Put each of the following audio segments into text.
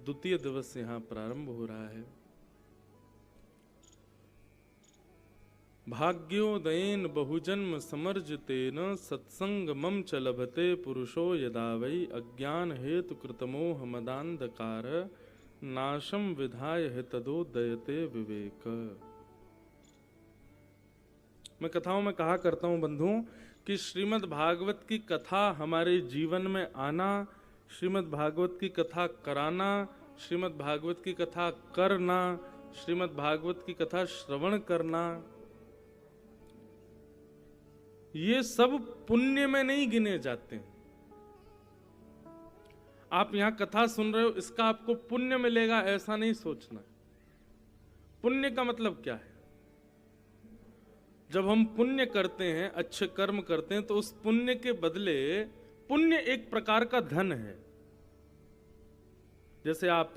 द्वितीय दिवस यहाँ प्रारंभ हो रहा है। भाग्योदयेन बहुजन्म समर्जितेन सत्संग मम च लभते पुरुषो यदा वै अज्ञान हेतु कृतमोह मदांधकार नाशम विधाय तदोदयते विवेक। मैं कथाओं में कहा करता हूं बंधुओं कि श्रीमद् भागवत की कथा हमारे जीवन में आना, श्रीमद् भागवत की कथा कराना, श्रीमद् भागवत की कथा करना, श्रीमद् भागवत की कथा श्रवण करना, ये सब पुण्य में नहीं गिने जाते। आप यहां कथा सुन रहे हो, इसका आपको पुण्य मिलेगा ऐसा नहीं सोचना। पुण्य का मतलब क्या है? जब हम पुण्य करते हैं, अच्छे कर्म करते हैं, तो उस पुण्य के बदले, पुण्य एक प्रकार का धन है। जैसे आप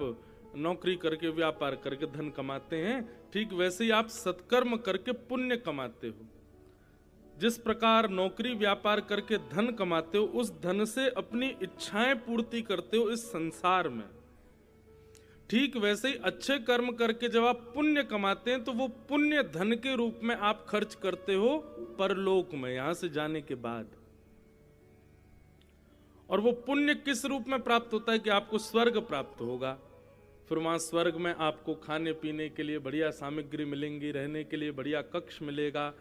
नौकरी करके, व्यापार करके धन कमाते हैं, ठीक वैसे ही आप सत्कर्म करके पुण्य कमाते हो। जिस प्रकार नौकरी व्यापार करके धन कमाते हो, उस धन से अपनी इच्छाएं पूर्ति करते हो इस संसार में, ठीक वैसे ही अच्छे कर्म करके जब आप पुण्य कमाते हैं तो वो पुण्य धन के रूप में आप खर्च करते हो परलोक में, यहां से जाने के बाद। और वो पुण्य किस रूप में प्राप्त होता है कि आपको स्वर्ग प्राप्त होगा। फिर वहां स्वर्ग में आपको खाने पीने के लिए बढ़िया सामग्री मिलेंगी, रहने के लिए बढ़िया कक्ष मिलेगा,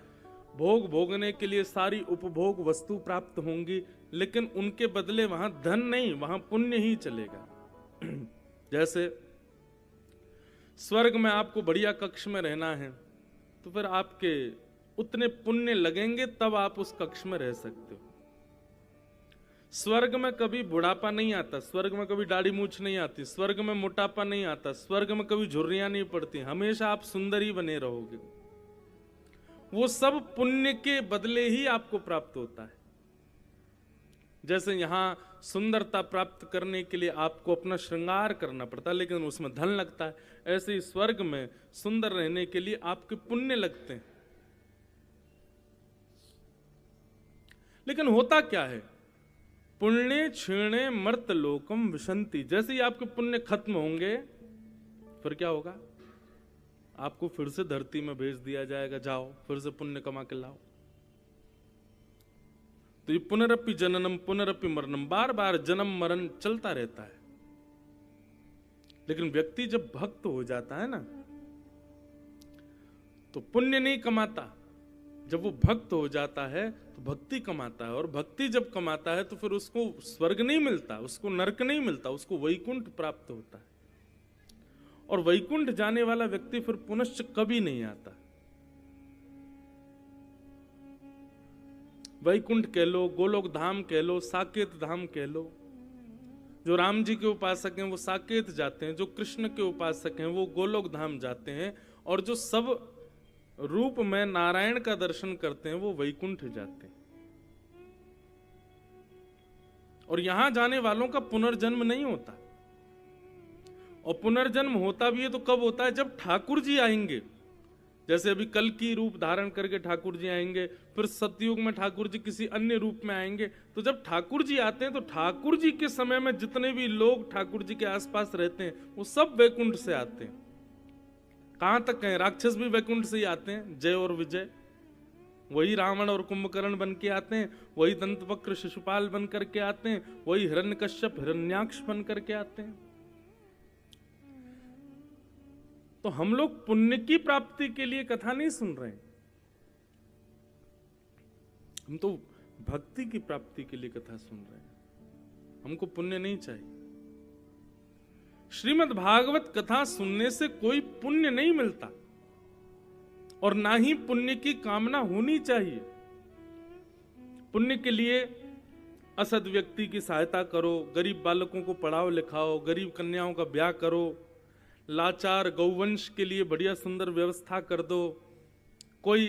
भोग भोगने के लिए सारी उपभोग वस्तु प्राप्त होंगी, लेकिन उनके बदले वहां धन नहीं, वहां पुण्य ही चलेगा। जैसे स्वर्ग में आपको बढ़िया कक्ष में रहना है, तो फिर आपके उतने पुण्य लगेंगे तब आप उस कक्ष में रह सकते हो। स्वर्ग में कभी बुढ़ापा नहीं आता, स्वर्ग में कभी दाढ़ी मूछ नहीं आती, स्वर्ग में मोटापा नहीं आता, स्वर्ग में कभी झुर्रियां नहीं पड़ती, हमेशा आप सुंदर ही बने रहोगे। वो सब पुण्य के बदले ही आपको प्राप्त होता है। जैसे यहां सुंदरता प्राप्त करने के लिए आपको अपना श्रृंगार करना पड़ता है, लेकिन उसमें धन लगता है, ऐसे ही स्वर्ग में सुंदर रहने के लिए आपके पुण्य लगते हैं। लेकिन होता क्या है? पुण्य क्षीणे मर्त लोकम विशंति। जैसे ही आपके पुण्य खत्म होंगे, फिर क्या होगा? आपको फिर से धरती में भेज दिया जाएगा, जाओ फिर से पुण्य कमा के लाओ। तो ये पुनरपि जननम पुनरपि मरणम, बार बार जन्म मरण चलता रहता है। लेकिन व्यक्ति जब भक्त हो जाता है ना, तो पुण्य नहीं कमाता। जब वो भक्त हो जाता है तो भक्ति कमाता है, और भक्ति जब कमाता है तो फिर उसको स्वर्ग नहीं मिलता, उसको नरक नहीं मिलता, उसको वैकुंठ प्राप्त होता है। और वैकुंठ जाने वाला व्यक्ति फिर पुनश्च कभी नहीं आता। वैकुंठ कह लो, गोलोक धाम कह लो, साकेत धाम कह लो। जो राम जी के उपासक हैं वो साकेत जाते हैं, जो कृष्ण के उपासक हैं वो गोलोक धाम जाते हैं, और जो सब रूप में नारायण का दर्शन करते हैं वो वैकुंठ जाते हैं। और यहां जाने वालों का पुनर्जन्म नहीं होता। और पुनर्जन्म होता भी है तो कब होता है? जब ठाकुर जी आएंगे। जैसे अभी कल की रूप धारण करके ठाकुर जी आएंगे, फिर सतयुग में ठाकुर जी किसी अन्य रूप में आएंगे। तो जब ठाकुर जी आते हैं तो ठाकुर जी के समय में जितने भी लोग ठाकुर जी के आसपास रहते हैं वो सब वैकुंठ से आते हैं। कहां तक कहें, राक्षस भी वैकुंठ से ही आते हैं, जय और विजय। वही रावण और कुंभकर्ण बन के आते हैं, वही दंतवक्र शिशुपाल बन करके आते हैं, वही हिरण्यकश्यप हिरण्याक्ष बन करके आते हैं। तो हम लोग पुण्य की प्राप्ति के लिए कथा नहीं सुन रहे हैं, हम तो भक्ति की प्राप्ति के लिए कथा सुन रहे हैं। हमको पुण्य नहीं चाहिए। श्रीमद् भागवत कथा सुनने से कोई पुण्य नहीं मिलता, और ना ही पुण्य की कामना होनी चाहिए। पुण्य के लिए असद व्यक्ति की सहायता करो, गरीब बालकों को पढ़ाओ लिखाओ, गरीब कन्याओं का ब्याह करो, लाचार गौवंश के लिए बढ़िया सुंदर व्यवस्था कर दो, कोई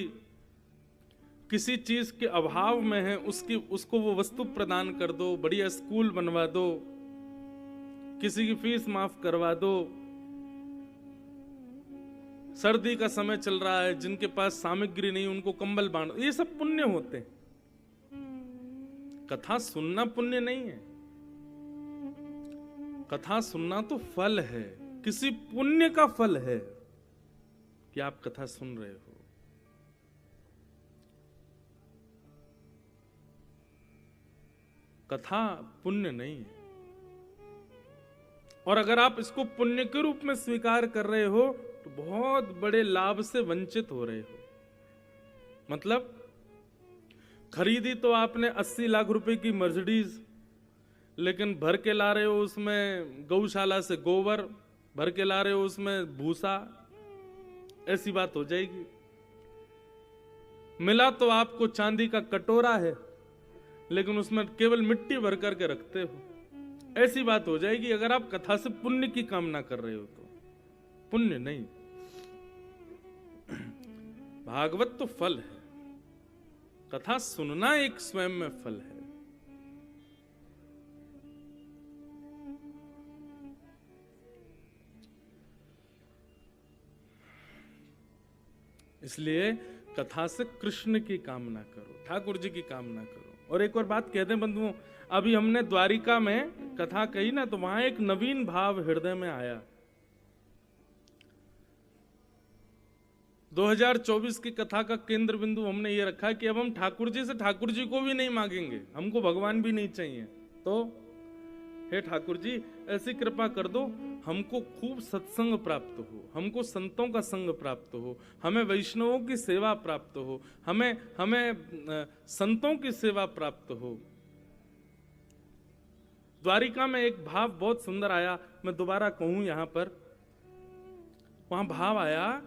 किसी चीज के अभाव में है उसको वो वस्तु प्रदान कर दो, बढ़िया स्कूल बनवा दो, किसी की फीस माफ करवा दो। सर्दी का समय चल रहा है, जिनके पास सामग्री नहीं उनको कंबल बांट, ये सब पुण्य होते हैं। कथा सुनना पुण्य नहीं है। कथा सुनना तो फल है, किसी पुण्य का फल है कि आप कथा सुन रहे हो। कथा पुण्य नहीं है, और अगर आप इसको पुण्य के रूप में स्वीकार कर रहे हो तो बहुत बड़े लाभ से वंचित हो रहे हो। मतलब खरीदी तो आपने 80 लाख रुपए की मर्सिडीज, लेकिन भर के ला रहे हो उसमें गौशाला से गोबर, भर के ला रहे हो उसमें भूसा, ऐसी बात हो जाएगी। मिला तो आपको चांदी का कटोरा है, लेकिन उसमें केवल मिट्टी भर करके रखते हो, ऐसी बात हो जाएगी। अगर आप कथा से पुण्य की कामना कर रहे हो तो पुण्य नहीं, भागवत तो फल है, कथा सुनना एक स्वयं में फल है। इसलिए कथा से कृष्ण की कामना करो, ठाकुर जी की कामना करो। और एक और बात कहते हैं बंधुओं, अभी हमने द्वारिका में कथा कही ना, तो वहां एक नवीन भाव हृदय में आया। 2024 की कथा का केंद्र बिंदु हमने ये रखा कि अब हम ठाकुर जी से ठाकुर जी को भी नहीं मांगेंगे, हमको भगवान भी नहीं चाहिए। तो हे ठाकुर जी ऐसी कृपा कर दो, हमको खूब सत्संग प्राप्त हो, हमको संतों का संग प्राप्त हो, हमें वैष्णवों की सेवा प्राप्त हो, हमें संतों की सेवा प्राप्त हो। द्वारिका में एक भाव बहुत सुंदर आया, मैं दोबारा कहूं यहां पर, वहां भाव आया,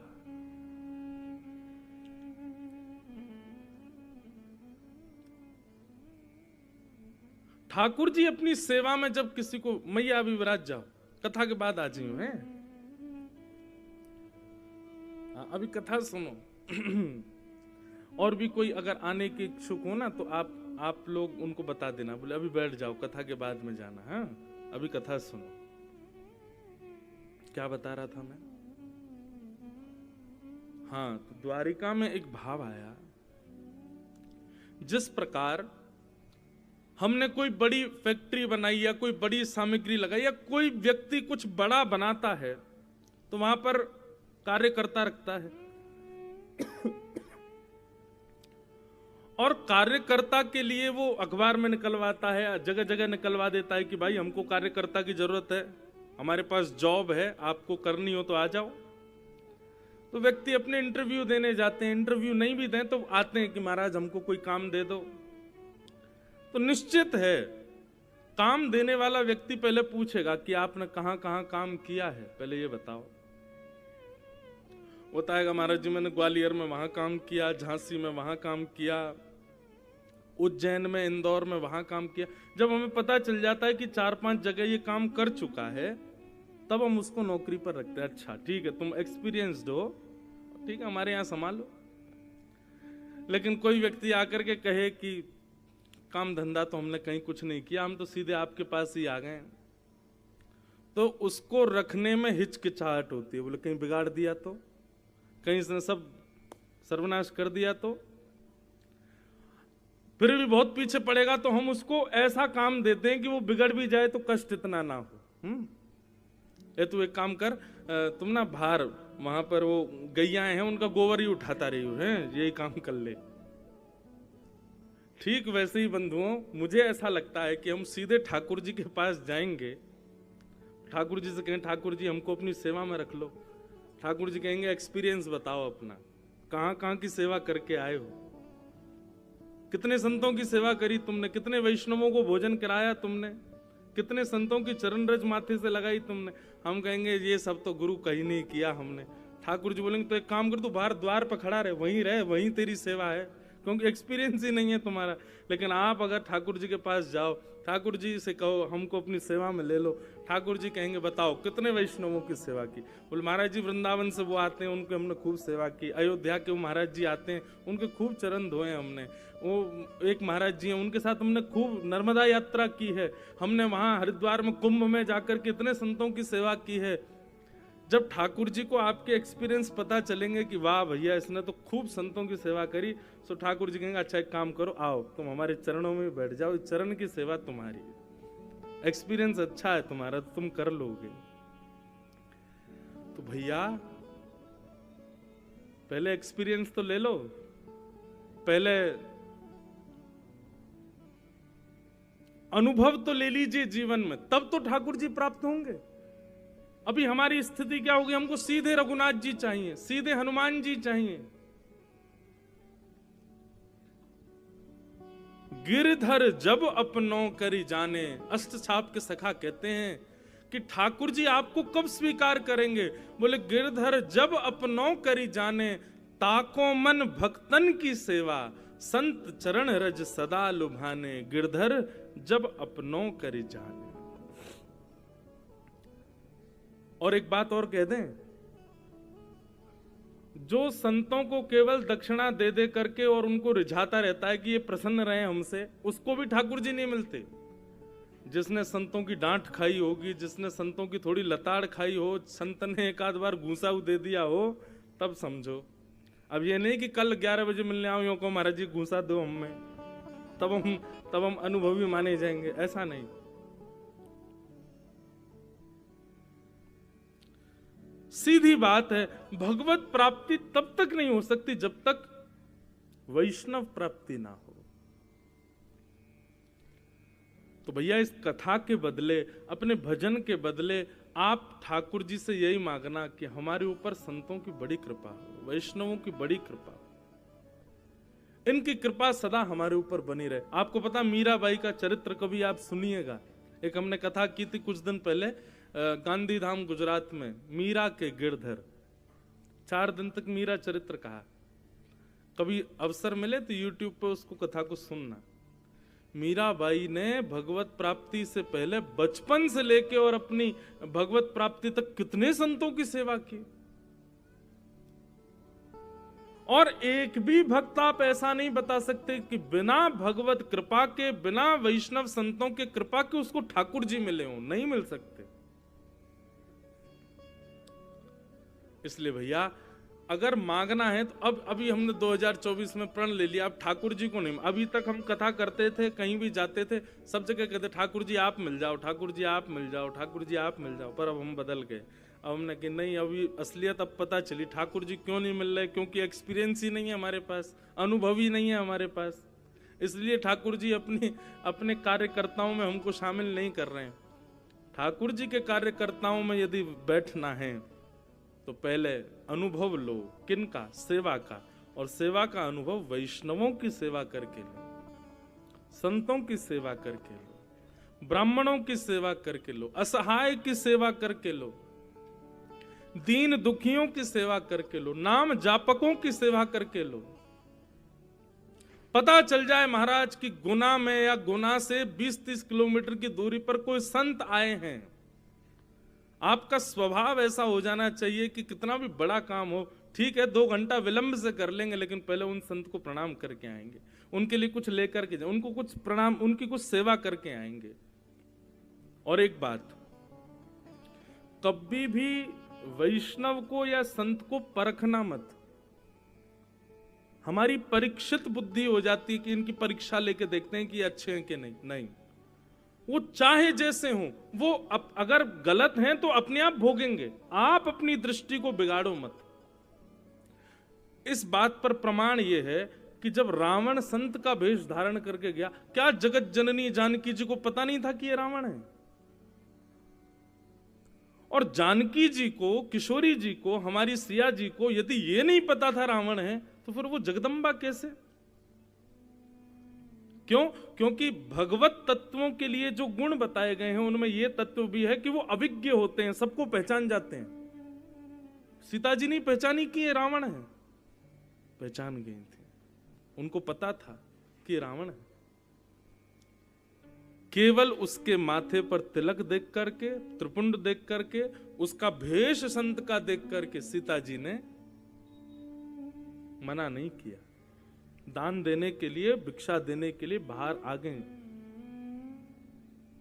ठाकुर जी अपनी सेवा में जब किसी को, मैया अभी विराज जाओ, कथा के बाद आ जाइयो है, अभी कथा सुनो। और भी कोई अगर आने के इच्छुक हो ना तो आप लोग उनको बता देना, बोले अभी बैठ जाओ, कथा के बाद में जाना है, अभी कथा सुनो। क्या बता रहा था मैं? हाँ, तो द्वारिका में एक भाव आया, जिस प्रकार हमने कोई बड़ी फैक्ट्री बनाई या कोई बड़ी सामग्री लगाई या कोई व्यक्ति कुछ बड़ा बनाता है तो वहां पर कार्यकर्ता रखता है, और कार्यकर्ता के लिए वो अखबार में निकलवाता है, जगह जगह निकलवा देता है कि भाई हमको कार्यकर्ता की जरूरत है, हमारे पास जॉब है, आपको करनी हो तो आ जाओ। तो व्यक्ति अपने इंटरव्यू देने जाते हैं, इंटरव्यू नहीं भी दें तो आते हैं कि महाराज हमको कोई काम दे दो। तो निश्चित है काम देने वाला व्यक्ति पहले पूछेगा कि आपने कहां कहां काम किया है, पहले ये बताओ। बताएगा महाराज जी मैंने ग्वालियर में वहां काम किया, झांसी में वहां काम किया, उज्जैन में, इंदौर में वहां काम किया। जब हमें पता चल जाता है कि 4-5 जगह ये काम कर चुका है, तब हम उसको नौकरी पर रखते हैं। अच्छा ठीक है, तुम एक्सपीरियंस्ड हो, ठीक है हमारे यहां संभालो। लेकिन कोई व्यक्ति आकर के कहे कि काम धंधा तो हमने कहीं कुछ नहीं किया, हम तो सीधे आपके पास ही आ गए, तो उसको रखने में हिचकिचाहट होती है। बोले कहीं बिगाड़ दिया तो, कहीं इसने सब सर्वनाश कर दिया तो, फिर भी बहुत पीछे पड़ेगा तो हम उसको ऐसा काम देते हैं कि वो बिगड़ भी जाए तो कष्ट इतना ना हो। ये तू एक काम कर, तुम ना बाहर वहां पर वो गैया हैं उनका गोबर ही उठाता रही हो, यही काम कर ले। ठीक वैसे ही बंधुओं, मुझे ऐसा लगता है कि हम सीधे ठाकुर जी के पास जाएंगे, ठाकुर जी से कहें ठाकुर जी हमको अपनी सेवा में रख लो। ठाकुर जी कहेंगे एक्सपीरियंस बताओ अपना, कहां कहां की सेवा करके आए हो, कितने संतों की सेवा करी तुमने, कितने वैष्णवों को भोजन कराया तुमने, कितने संतों की चरण रज माथे से लगाई तुमने। हम कहेंगे ये सब तो गुरु कहीं नहीं किया हमने। ठाकुर जी बोलेंगे तो एक काम कर, तू बाहर द्वार पर खड़ा रहे, वहीं रहे, वहीं तेरी सेवा है, क्योंकि एक्सपीरियंस ही नहीं है तुम्हारा। लेकिन आप अगर ठाकुर जी के पास जाओ, ठाकुर जी से कहो हमको अपनी सेवा में ले लो, ठाकुर जी कहेंगे बताओ कितने वैष्णवों की सेवा की। बोले महाराज जी वृंदावन से वो आते हैं, उनकी हमने खूब सेवा की। अयोध्या के वो महाराज जी आते हैं, उनके खूब चरण धोए हमने। वो एक महाराज जी हैं, उनके साथ हमने खूब नर्मदा यात्रा की है, हमने वहाँ हरिद्वार में कुंभ में जाकर कितने संतों की सेवा की है। जब ठाकुर जी को आपके एक्सपीरियंस पता चलेंगे कि वाह भैया इसने तो खूब संतों की सेवा करी, तो ठाकुर जी कहेंगे अच्छा एक काम करो, आओ तुम हमारे चरणों में बैठ जाओ, चरण की सेवा तुम्हारी है। एक्सपीरियंस अच्छा है तुम्हारा तो तुम कर लोगे। तो भैया पहले एक्सपीरियंस तो ले लो, पहले अनुभव तो ले लीजिए जीवन में, तब तो ठाकुर जी प्राप्त होंगे। अभी हमारी स्थिति क्या होगी, हमको सीधे रघुनाथ जी चाहिए, सीधे हनुमान जी चाहिए। गिरधर जब अपनों करी जाने, अष्टछाप के सखा कहते हैं कि ठाकुर जी आपको कब स्वीकार करेंगे? बोले गिरधर जब अपनों करी जाने, ताको मन भक्तन की सेवा, संत चरण रज सदा लुभाने। गिरधर जब अपनों करी जाने। और एक बात और कह दें, जो संतों को केवल दक्षिणा दे दे करके और उनको रिझाता रहता है कि ये प्रसन्न रहे हमसे, उसको भी ठाकुर जी नहीं मिलते। जिसने संतों की डांट खाई होगी, जिसने संतों की थोड़ी लताड़ खाई हो, संत ने एक आध बार घूसा दे दिया हो, तब समझो। अब ये नहीं कि कल 11 बजे मिलने आओ यो को महाराज जी घूसा दो हमें, तब हम अनुभवी माने जाएंगे, ऐसा नहीं। सीधी बात है, भगवत प्राप्ति तब तक नहीं हो सकती जब तक वैष्णव प्राप्ति ना हो। तो भैया इस कथा के बदले, अपने भजन के बदले आप ठाकुर जी से यही मांगना कि हमारे ऊपर संतों की बड़ी कृपा हो, वैष्णवों की बड़ी कृपा, इनकी कृपा सदा हमारे ऊपर बनी रहे। आपको पता मीराबाई का चरित्र कभी आप सुनिएगा। एक हमने कथा की थी कुछ दिन पहले गांधीधाम गुजरात में, मीरा के गिरधर। 4 दिन तक मीरा चरित्र कहा। कभी अवसर मिले तो यूट्यूब पे उसको कथा को सुनना। मीराबाई ने भगवत प्राप्ति से पहले बचपन से लेके और अपनी भगवत प्राप्ति तक कितने संतों की सेवा की, और एक भी भक्त आप ऐसा नहीं बता सकते कि बिना भगवत कृपा के, बिना वैष्णव संतों के कृपा के उसको ठाकुर जी मिले हों, नहीं मिल सकते। इसलिए भैया अगर मांगना है तो अब अभी हमने 2024 में प्रण ले लिया, अब ठाकुर जी को नहीं। अभी तक हम कथा करते थे, कहीं भी जाते थे, सब जगह कहते ठाकुर जी आप मिल जाओ, ठाकुर जी आप मिल जाओ, ठाकुर जी आप मिल जाओ। पर अब हम बदल गए। अब हमने कि नहीं, अभी असलियत अब पता चली ठाकुर जी क्यों नहीं मिल रहे, क्योंकि एक्सपीरियंस ही नहीं है हमारे पास, अनुभव ही नहीं है हमारे पास। इसलिए ठाकुर जी अपने कार्यकर्ताओं में हमको शामिल नहीं कर रहे हैं। ठाकुर जी के कार्यकर्ताओं में यदि बैठना है तो पहले अनुभव लो, किनका? सेवा का। और सेवा का अनुभव वैष्णवों की सेवा करके लो, संतों की सेवा करके लो, ब्राह्मणों की सेवा करके लो, असहाय की सेवा करके लो, दीन दुखियों की सेवा करके लो, नाम जापकों की सेवा करके लो। पता चल जाए महाराज कि गुना में या गुना से 20-30 किलोमीटर की दूरी पर कोई संत आए हैं, आपका स्वभाव ऐसा हो जाना चाहिए कि कितना भी बड़ा काम हो, ठीक है 2 घंटा विलंब से कर लेंगे, लेकिन पहले उन संत को प्रणाम करके आएंगे, उनके लिए कुछ लेकर के, उनको कुछ प्रणाम, उनकी कुछ सेवा करके आएंगे। और एक बात, कभी भी वैष्णव को या संत को परखना मत। हमारी परीक्षित बुद्धि हो जाती है कि इनकी परीक्षा लेके देखते हैं कि अच्छे हैं कि नहीं। वो चाहे जैसे हो, वो अगर गलत हैं तो अपने आप भोगेंगे, आप अपनी दृष्टि को बिगाड़ो मत। इस बात पर प्रमाण ये है कि जब रावण संत का वेश धारण करके गया, क्या जगत जननी जानकी जी को पता नहीं था कि ये रावण है? और जानकी जी को, किशोरी जी को, हमारी सिया जी को यदि ये नहीं पता था रावण है, तो फिर वो जगदम्बा कैसे? क्यों? क्योंकि भगवत तत्वों के लिए जो गुण बताए गए हैं उनमें यह तत्व भी है कि वो अविज्ञ होते हैं, सबको पहचान जाते हैं। सीता जी नहीं पहचानी कि ये रावण है, पहचान गई थी, उनको पता था कि ये रावण है। केवल उसके माथे पर तिलक देख करके, त्रिपुंड देख करके, उसका भेष संत का देख करके सीता जी ने मना नहीं किया, दान देने के लिए, भिक्षा देने के लिए बाहर आ गए।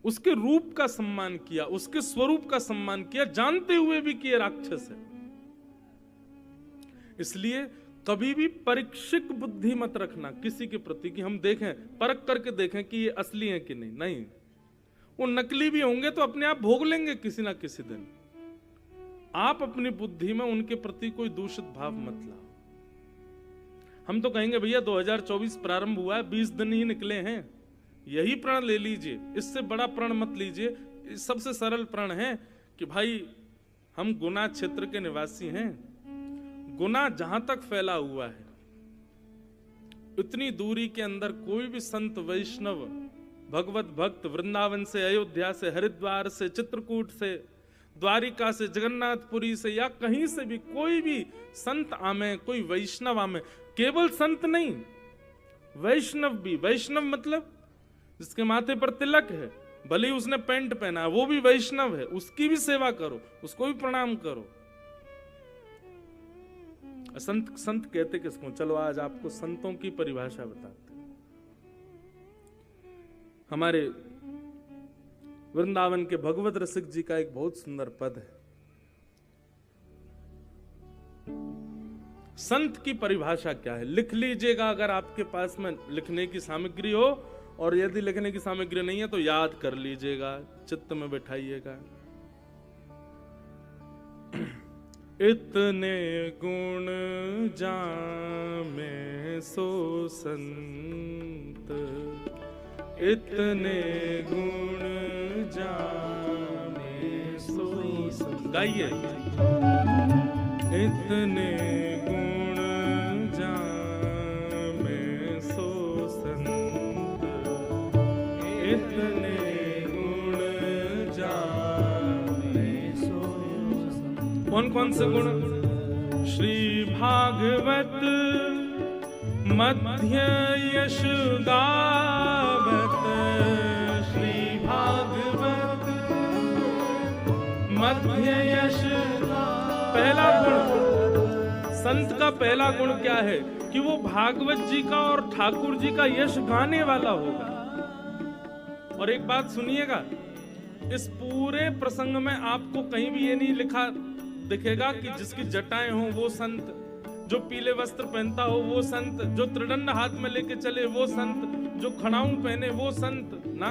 उसके रूप का सम्मान किया, उसके स्वरूप का सम्मान किया, जानते हुए भी कि ये राक्षस है। इसलिए कभी भी परीक्षित बुद्धि मत रखना किसी के प्रति कि हम देखें, परख करके देखें कि ये असली है कि नहीं। वो नकली भी होंगे तो अपने आप भोग लेंगे किसी ना किसी दिन। आप अपनी बुद्धि में उनके प्रति कोई दूषित भाव मत लाओ। हम तो कहेंगे भैया 2024 प्रारंभ हुआ है, 20 दिन ही निकले हैं, यही प्रण ले लीजिए, इससे बड़ा प्रण मत लीजिए। सबसे सरल प्रण है कि भाई हम गुना क्षेत्र के निवासी हैं, गुना जहां तक फैला हुआ है उतनी दूरी के अंदर कोई भी संत वैष्णव भगवत भक्त वृंदावन से, अयोध्या से, हरिद्वार से, चित्रकूट से, द्वारिका से, जगन्नाथपुरी से या कहीं से भी कोई भी संत आमे, कोई वैष्णव आमे, केवल संत नहीं वैष्णव भी। वैष्णव मतलब जिसके माथे पर तिलक है, भले ही उसने पैंट पहना है, वो भी वैष्णव है, उसकी भी सेवा करो, उसको भी प्रणाम करो। संत कहते किसको? चलो आज आपको संतों की परिभाषा बताते हैं। हमारे वृंदावन के भगवत रसिक जी का एक बहुत सुंदर पद है। संत की परिभाषा क्या है लिख लीजिएगा, अगर आपके पास में लिखने की सामग्री हो, और यदि लिखने की सामग्री नहीं है तो याद कर लीजिएगा, चित्त में बैठाइएगा। इतने गुण जामे सो संत, इतने गुण जामे सो संत। गाइए। इतने गुण जामे सो संत, इतने गुण जामे सो संत। कौन कौन से गुण? श्री भागवत मध्य यश गावत, श्री भागवत मध्य यश। पहला गुण, संत का पहला गुण क्या है कि वो भागवत जी का और ठाकुर जी का यश गाने वाला होगा। और एक बात सुनिएगा, इस पूरे प्रसंग में आपको कहीं भी ये नहीं लिखा दिखेगा कि जिसकी जटाएं हो वो संत, जो पीले वस्त्र पहनता हो वो संत, जो त्रिदंड हाथ में लेके चले वो संत, जो खड़ाऊं पहने वो संत ना।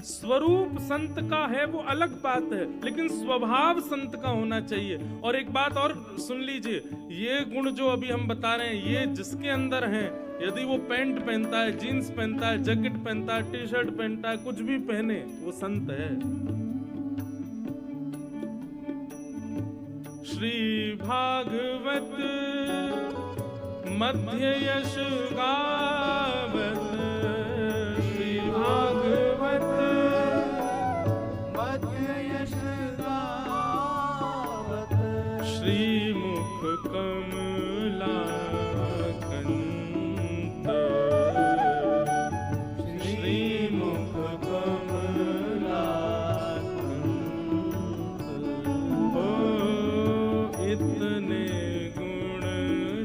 स्वरूप संत का है वो अलग बात है, लेकिन स्वभाव संत का होना चाहिए। और एक बात और सुन लीजिए, ये गुण जो अभी हम बता रहे हैं ये जिसके अंदर हैं, यदि वो पैंट पहनता है, जीन्स पहनता है, जैकेट पहनता है, टी शर्ट पहनता है, कुछ भी पहने, वो संत है। श्री भागवत मध्य यश गावत, श्री भागवत मध्य यश गावत, श्री मुख कमलाकंत, श्री मुख कमलाकंत। ओ इतने गुण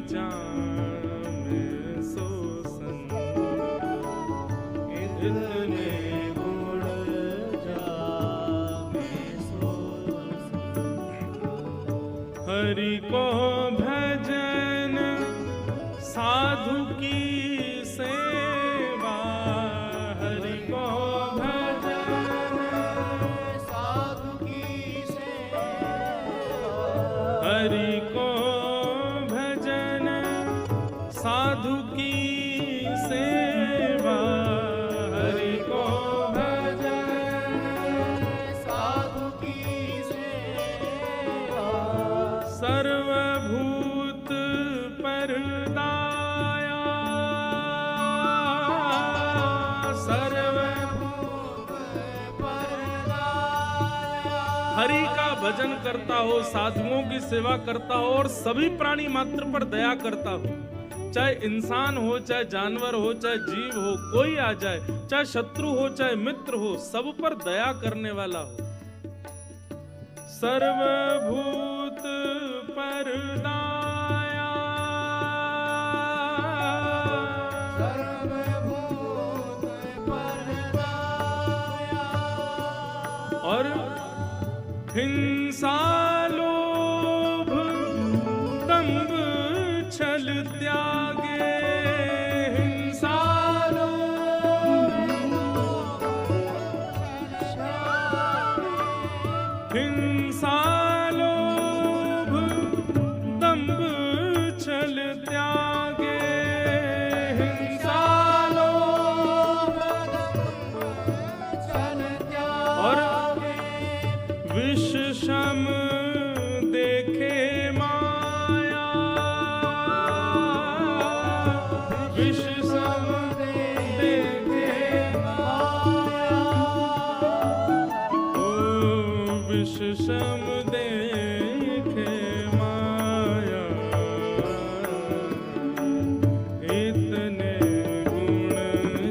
जामे सो संत, इतने गुण जामे सो संत। हरि को भजन साधु की सेवा, हरि को भजन साधु की सेवा, हरि को भजन साधु की सेवा, हरि को भजन साधु की सेवा। सर्वभूत परदाया, सर्वभूत परदाया। हरि का भजन करता हो, साधुओं की सेवा करता हो और सभी प्राणी मात्र पर दया करता हो, चाहे इंसान हो, चाहे जानवर हो, चाहे जीव हो, कोई आ जाए, चाहे शत्रु हो, चाहे मित्र हो, सब पर दया करने वाला हो। सर्वभूत परदाया, सर्वभूत परदाया। और हिंसा लोभ दंभ छल त्यागे, हिंसा लोभ विषम देखे माया, इतने गुण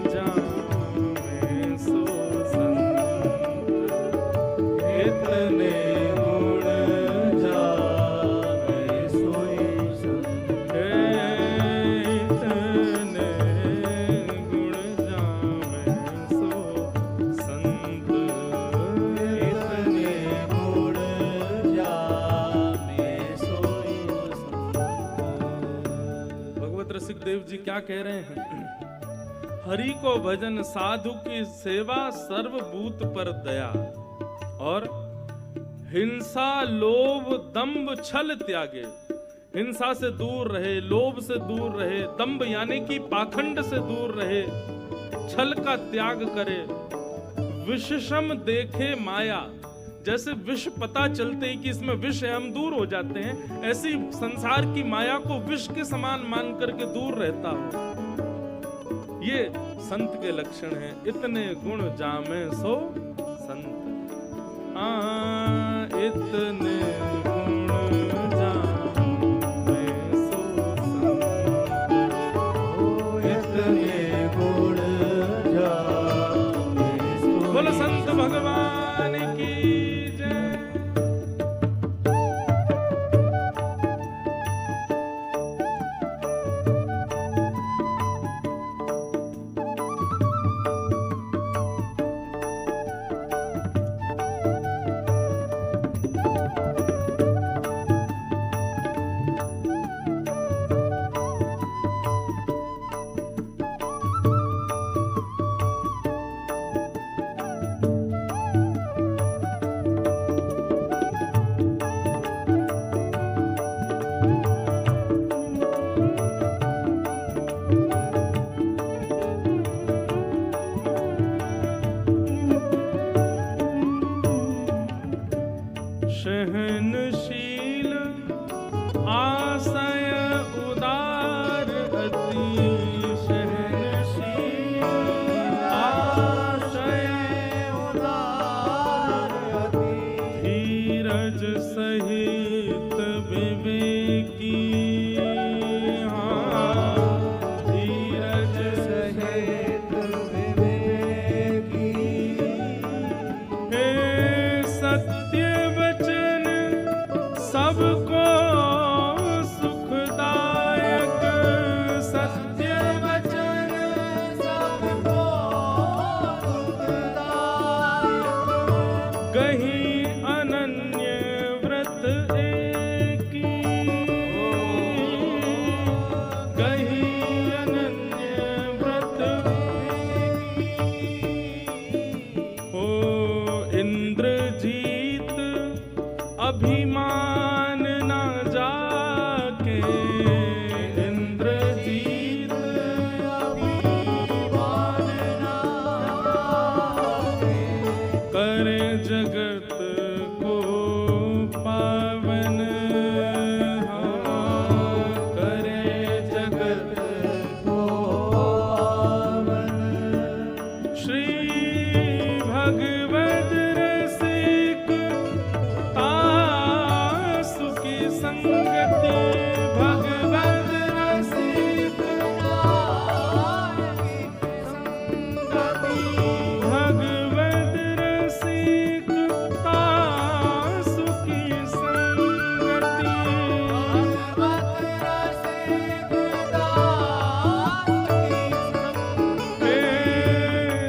जाने सो संत, इतने गुण जाने सोई संत, इतने गुण जाने सो संत, इतने गुण जाने सोई संत। भगवत रसिक देव जी क्या कह रहे हैं? हरि को भजन साधु की सेवा सर्वभूत पर दया, और हिंसा लोभ दंभ छल त्यागे। हिंसा से दूर रहे, लोभ से दूर रहे, दंभ यानी कि पाखंड से दूर रहे, छल का त्याग करे। विषम देखे माया, जैसे विष पता चलते ही कि इसमें विष है हम दूर हो जाते हैं, ऐसी संसार की माया को विष के समान मान करके दूर रहता हो, ये संत के लक्षण हैं। इतने गुण जामे सो संत, इतने गुण जामे सो संत, इतने गुण जामे सो। बोलो संत भगवान की जय। सहनशील आशय उदार अति, सहनशील आशय उदार अति, धीरज सहित विवेकी, धीरज सहित विवेकी, हे सत्य सबको सुखदायक, सत्य वचन सबको सुखदायक, कहीं अनन्य व्रत एकी, कहीं अनन्य व्रत एकी। हो इंद्रजीत अभिमान न जाके, इंद्रजीत अभिमान न जाके, करे जगत को पावन, करे जगत को पावन। श्री भगवत रसिक संगति, भगवत रसिक संगति, भगवत रसिक सुखी संगति, भगवत रसिक हे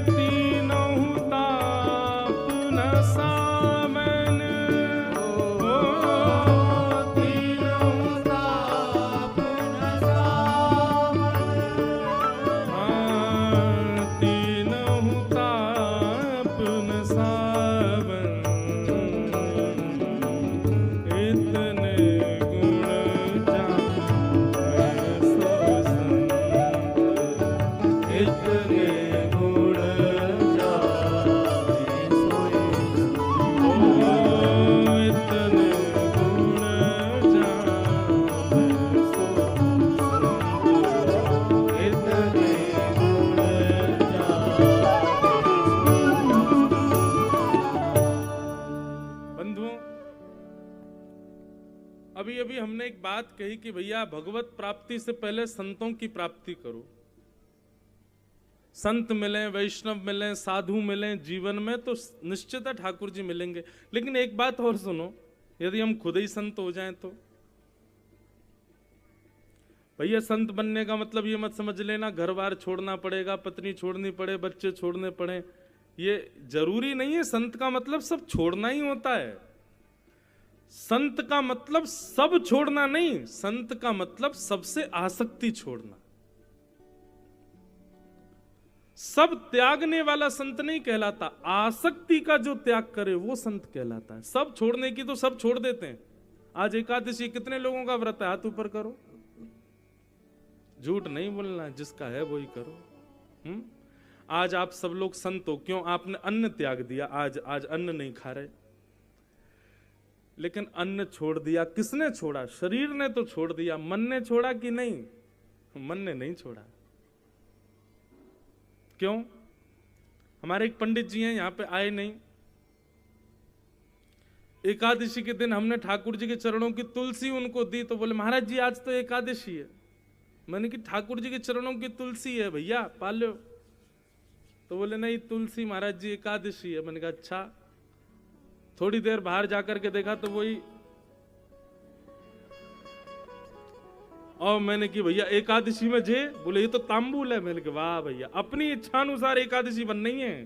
तीनों ताप न सामन, बंधुओं, एक बात कही कि भैया भगवत प्राप्ति से पहले संतों की प्राप्ति करो। संत मिलें, वैष्णव मिलें, साधु मिलें जीवन में तो निश्चित है ठाकुर जी मिलेंगे। लेकिन एक बात और सुनो, यदि हम खुद ही संत हो जाएं तो भैया संत बनने का मतलब ये मत समझ लेना घर बार छोड़ना पड़ेगा, पत्नी छोड़नी पड़े, बच्चे छोड़ने पड़े। ये जरूरी नहीं है। संत का मतलब सब छोड़ना ही होता है। संत का मतलब सब छोड़ना नहीं, संत का मतलब सबसे आसक्ति छोड़ना। सब त्यागने वाला संत नहीं कहलाता, आसक्ति का जो त्याग करे वो संत कहलाता है। सब छोड़ने की तो सब छोड़ देते हैं। आज एकादशी कितने लोगों का व्रत है? हाथ ऊपर करो। झूठ नहीं बोलना, जिसका है वही करो। आज आप सब लोग संत हो, क्यों? आपने अन्न त्याग दिया। आज अन्न नहीं खा रहे, लेकिन अन्न छोड़ दिया। किसने छोड़ा? शरीर ने तो छोड़ दिया। मन ने छोड़ा कि नहीं? मन ने नहीं छोड़ा। क्यों? हमारे एक पंडित जी हैं, यहां पे आए नहीं। एकादशी के दिन हमने ठाकुर जी के चरणों की तुलसी उनको दी तो बोले महाराज जी आज तो एकादशी है। मैंने कि ठाकुर जी के चरणों की तुलसी है भैया, पाल लो। तो बोले नहीं तुलसी महाराज जी एकादशी है। मैंने कहा अच्छा। थोड़ी देर बाहर जाकर के देखा तो वही, और मैंने कि भैया एकादशी में जे, बोले ये तो तांबूल है। मैंने कहा वाह भैया, अपनी इच्छानुसार एकादशी बननी है।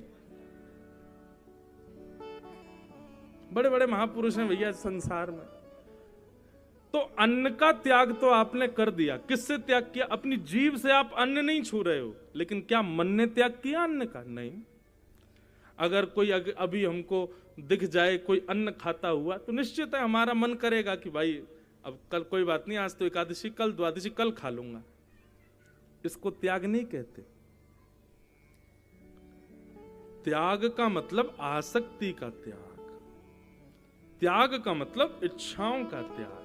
बड़े बड़े महापुरुष हैं भैया संसार में। तो अन्न का त्याग तो आपने कर दिया। किससे त्याग किया? अपनी जीभ से आप अन्न नहीं छू रहे हो, लेकिन क्या मन ने त्याग किया अन्न का? नहीं। अगर कोई अभी हमको दिख जाए कोई अन्न खाता हुआ तो निश्चित है हमारा मन करेगा कि भाई अब कल कोई बात नहीं, आज तो एकादशी, कल द्वादशी, कल खा लूंगा। इसको त्याग नहीं कहते। त्याग का मतलब आसक्ति का त्याग, त्याग का मतलब इच्छाओं का त्याग,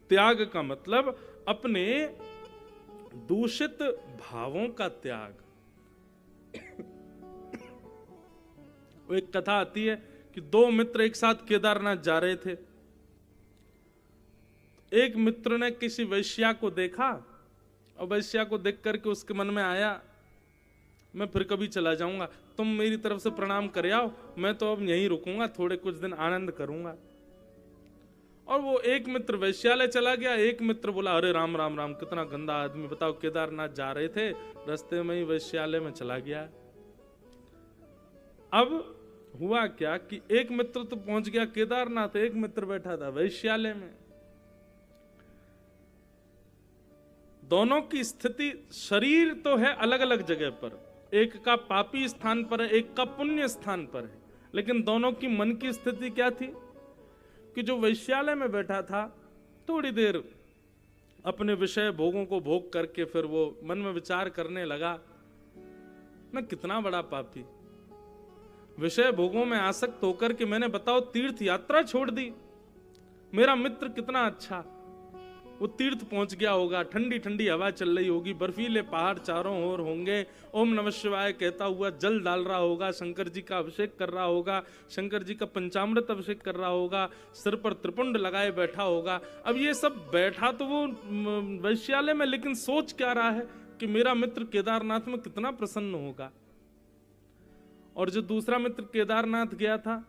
त्याग का मतलब अपने दूषित भावों का त्याग। वो एक कथा आती है कि दो मित्र एक साथ केदारनाथ जा रहे थे। एक मित्र ने किसी वैश्या को देखा और वैश्या को देख करके उसके मन में आया मैं फिर कभी चला जाऊंगा, तुम मेरी तरफ से प्रणाम कर आओ, मैं तो अब यहीं रुकूंगा, थोड़े कुछ दिन आनंद करूंगा। और वो एक मित्र वैश्यालय चला गया। एक मित्र बोला अरे राम राम राम, कितना गंदा आदमी, बताओ केदारनाथ जा रहे थे, रास्ते में ही वैश्यालय में चला गया। अब हुआ क्या कि एक मित्र तो पहुंच गया केदारनाथ, एक मित्र बैठा था वैश्यालय में। दोनों की स्थिति, शरीर तो है अलग अलग जगह पर, एक का पापी स्थान पर है, एक का पुण्य स्थान पर है, लेकिन दोनों की मन की स्थिति क्या थी कि जो वैश्यालय में बैठा था थोड़ी देर अपने विषय भोगों को भोग करके फिर वो मन में विचार करने लगा मैं कितना बड़ा पापी, विषय भोगों में आसक्त होकर के मैंने बताओ तीर्थ यात्रा छोड़ दी। मेरा मित्र कितना अच्छा, वो तीर्थ पहुंच गया होगा, ठंडी ठंडी हवा चल रही होगी, बर्फीले पहाड़ चारों ओर होंगे, ओम नमः शिवाय कहता हुआ जल डाल रहा होगा, शंकर जी का अभिषेक कर रहा होगा, शंकर जी का पंचामृत अभिषेक कर रहा होगा, सिर पर त्रिपुंड लगाए बैठा होगा। अब ये सब बैठा तो वो वैश्यालय में, लेकिन सोच क्या रहा है कि मेरा मित्र केदारनाथ में कितना प्रसन्न होगा। और जो दूसरा मित्र केदारनाथ गया था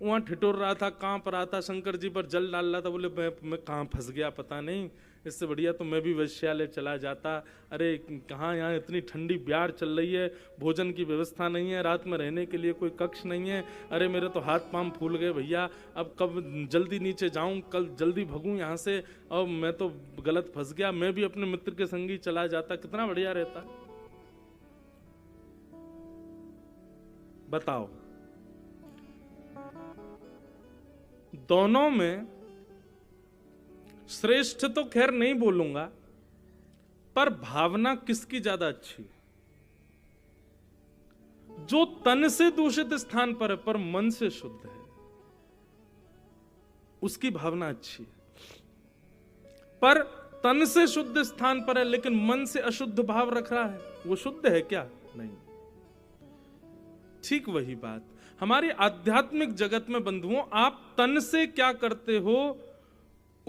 वहां ठिठुर रहा था, कांप रहा था, शंकर जी पर जल डाल रहा था, बोले मैं कहाँ फंस गया पता नहीं, इससे बढ़िया तो मैं भी वैश्यालय चला जाता। अरे कहाँ, यहाँ इतनी ठंडी ब्यार चल रही है, भोजन की व्यवस्था नहीं है, रात में रहने के लिए कोई कक्ष नहीं है, अरे मेरे तो हाथ पांव फूल गए भैया, अब कब जल्दी नीचे जाऊं, कल जल्दी भगूं यहाँ से, और मैं तो गलत फंस गया, मैं भी अपने मित्र के संगी चला जाता, कितना बढ़िया रहता। बताओ, दोनों में श्रेष्ठ तो खैर नहीं बोलूंगा, पर भावना किसकी ज्यादा अच्छी? जो तन से दूषित स्थान पर है पर मन से शुद्ध है, उसकी भावना अच्छी है। पर तन से शुद्ध स्थान पर है लेकिन मन से अशुद्ध भाव रख रहा है, वो शुद्ध है क्या? नहीं। ठीक वही बात हमारी आध्यात्मिक जगत में बंधुओं, आप तन से क्या करते हो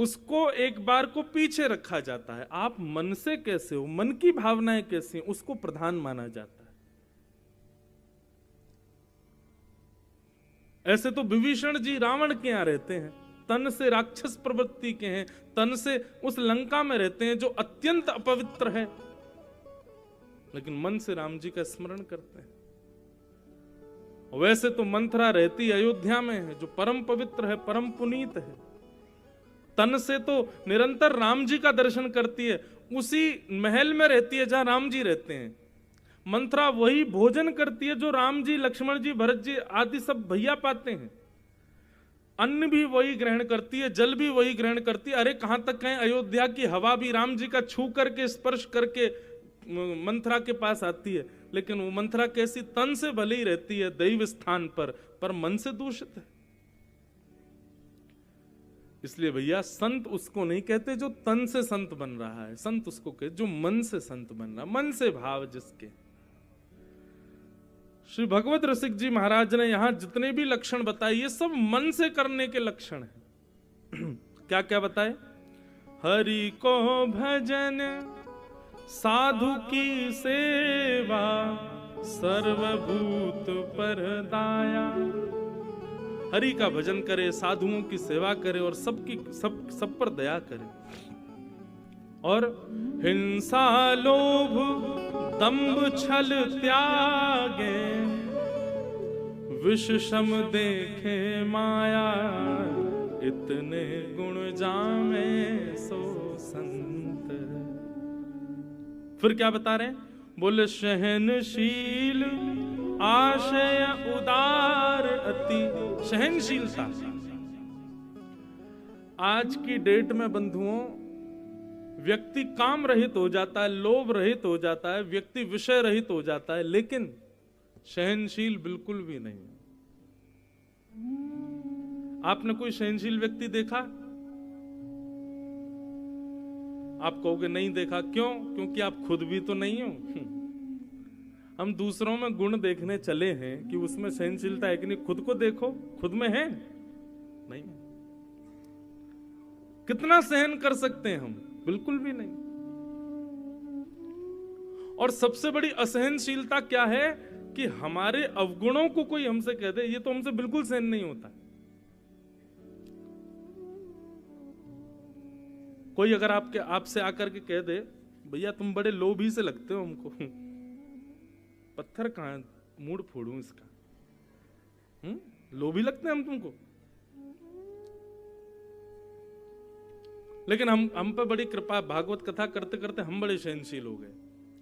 उसको एक बार को पीछे रखा जाता है। आप मन से कैसे हो, मन की भावनाएं कैसी हैं, उसको प्रधान माना जाता है। ऐसे तो विभीषण जी रावण के यहां रहते हैं, तन से राक्षस प्रवृत्ति के हैं, तन से उस लंका में रहते हैं जो अत्यंत अपवित्र है, लेकिन मन से राम जी का स्मरण करते हैं। वैसे तो मंथरा रहती अयोध्या में है, जो परम पवित्र है, परम पुनीत है। तन से तो निरंतर राम जी का दर्शन करती है, उसी महल में रहती है जहां राम जी रहते हैं। मंथरा वही भोजन करती है जो राम जी, लक्ष्मण जी, भरत जी आदि सब भैया पाते हैं। अन्न भी वही ग्रहण करती है, जल भी वही ग्रहण करती है। अरे कहां तक कहें, अयोध्या की हवा भी राम जी का छू करके, स्पर्श करके मंथरा के पास आती है। लेकिन वो मंथरा कैसी, तन से भले ही रहती है दैव स्थान पर मन से दूषित है। इसलिए भैया संत उसको नहीं कहते जो तन से संत बन रहा है, संत उसको कहते जो मन से संत बन रहा है, मन से भाव जिसके। श्री भगवत रसिक जी महाराज ने यहां जितने भी लक्षण बताए, ये सब मन से करने के लक्षण हैं। क्या क्या बताए? हरि को भजन, साधु की सेवा, सर्वभूत पर दाया। हरि का भजन करे, साधुओं की सेवा करे और सब पर दया करे। और हिंसा, लोभ, दंभ, छल त्यागे, विष सम देखे माया, इतने गुण जामे सो संत। फिर क्या बता रहे हैं? बोले सहनशील, आशय उदार अति। सहनशीलता आज की डेट में बंधुओं, व्यक्ति काम रहित हो जाता है, लोभ रहित हो जाता है, व्यक्ति विषय रहित हो जाता है, लेकिन सहनशील बिल्कुल भी नहीं। आपने कोई सहनशील व्यक्ति देखा? आप कहोगे नहीं देखा। क्यों? क्योंकि आप खुद भी तो नहीं हो। हम दूसरों में गुण देखने चले हैं कि उसमें सहनशीलता है कि नहीं। खुद को देखो, खुद में है नहीं। कितना सहन कर सकते हैं हम? बिल्कुल भी नहीं। और सबसे बड़ी असहनशीलता क्या है कि हमारे अवगुणों को कोई हमसे कह दे, ये तो हमसे बिल्कुल सहन नहीं होता। कोई अगर आपसे आकर के कह दे, भैया तुम बड़े लोभी से लगते हो हमको, पत्थर कहां मूड फोड़ूं इसका, लोभी लगते हैं हम तुमको। लेकिन हम पे बड़ी कृपा, भागवत कथा करते करते हम बड़े सहनशील हो गए।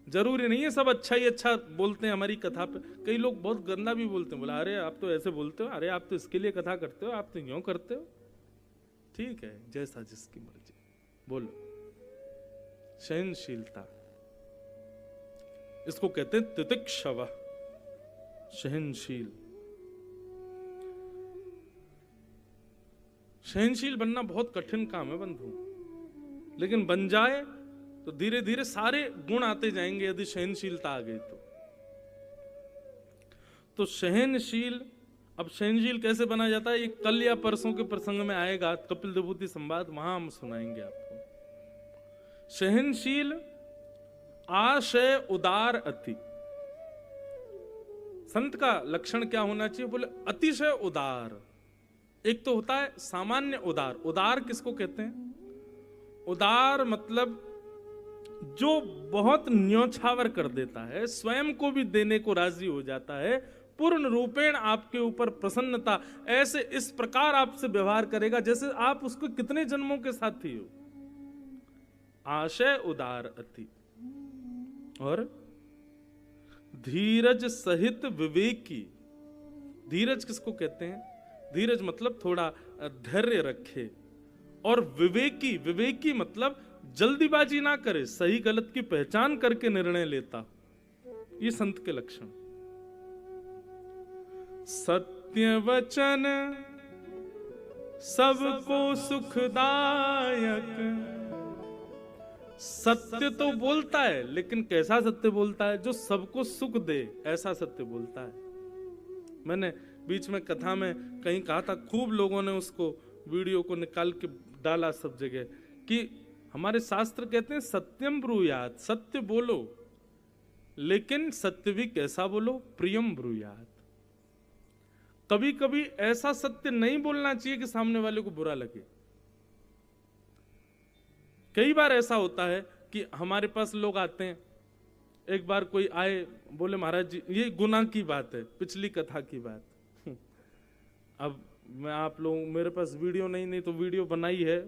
जरूरी नहीं है सब अच्छा ही अच्छा बोलते हैं हमारी कथा पे। कई लोग बहुत गंदा भी बोलते हैं, बोला अरे आप तो ऐसे बोलते हो, अरे आप तो इसके लिए कथा करते हो, आप तो यूं करते हो। ठीक है, जैसा जिसकी मर्जी। बोलो, सहनशीलता इसको कहते हैं तितिक्षव, सहनशील। सहनशील बनना बहुत कठिन काम है बंधु, लेकिन बन जाए तो धीरे धीरे सारे गुण आते जाएंगे यदि सहनशीलता आ गई तो सहनशील। अब सहनशील कैसे बना जाता है, ये कल या परसों के प्रसंग में आएगा, कपिल विभूति संवाद, वहां हम सुनाएंगे आपको। सहनशील, आशय उदार अति। संत का लक्षण क्या होना चाहिए? बोले अतिशय उदार। एक तो होता है सामान्य उदार। उदार किसको कहते हैं? उदार मतलब जो बहुत न्योछावर कर देता है, स्वयं को भी देने को राजी हो जाता है, पूर्ण रूपेण आपके ऊपर प्रसन्नता, ऐसे इस प्रकार आपसे व्यवहार करेगा जैसे आप उसको कितने जन्मों के साथी हो। आशय उदार अति। और धीरज सहित विवेकी। धीरज किसको कहते हैं? धीरज मतलब थोड़ा धैर्य रखे। और विवेकी, विवेकी मतलब जल्दीबाजी ना करे, सही गलत की पहचान करके निर्णय लेता। ये संत के लक्षण। सत्य वचन सबको सुखदायक। सत्य तो बोलता है, लेकिन कैसा सत्य बोलता है? जो सबको सुख दे, ऐसा सत्य बोलता है। मैंने बीच में कथा में कहीं कहा था, खूब लोगों ने उसको वीडियो को निकाल के डाला सब जगह कि हमारे शास्त्र कहते हैं सत्यम ब्रूयात, सत्य बोलो, लेकिन सत्य भी कैसा बोलो, प्रियम ब्रूयात। कभी कभी ऐसा सत्य नहीं बोलना चाहिए कि सामने वाले को बुरा लगे। कई बार ऐसा होता है कि हमारे पास लोग आते हैं, एक बार कोई आए बोले महाराज जी, ये गुनाह की बात है, पिछली कथा की बात। अब मैं आप लोग, मेरे पास वीडियो नहीं तो वीडियो बनाई है।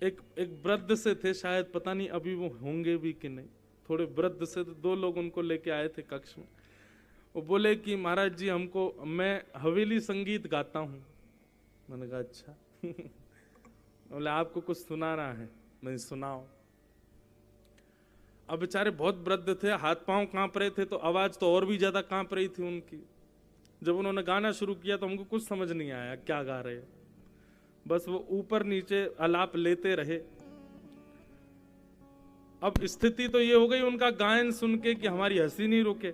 एक वृद्ध से थे, शायद पता नहीं अभी वो होंगे भी कि नहीं, थोड़े वृद्ध से, तो 2 लोग उनको लेके आए थे कक्ष में। वो बोले कि महाराज जी हमको, मैं हवेली संगीत गाता हूँ। मैंने कहा अच्छा। बोले आपको कुछ सुनाना है? मैं सुनाओ। अब बेचारे बहुत वृद्ध थे, हाथ पांव कांप रहे थे, तो आवाज तो और भी ज्यादा कांप रही थी उनकी। जब उन्होंने गाना शुरू किया तो हमको कुछ समझ नहीं आया क्या गा रहे, बस वो ऊपर नीचे आलाप लेते रहे। अब स्थिति तो ये हो गई उनका गायन सुन के कि हमारी हंसी नहीं रुके,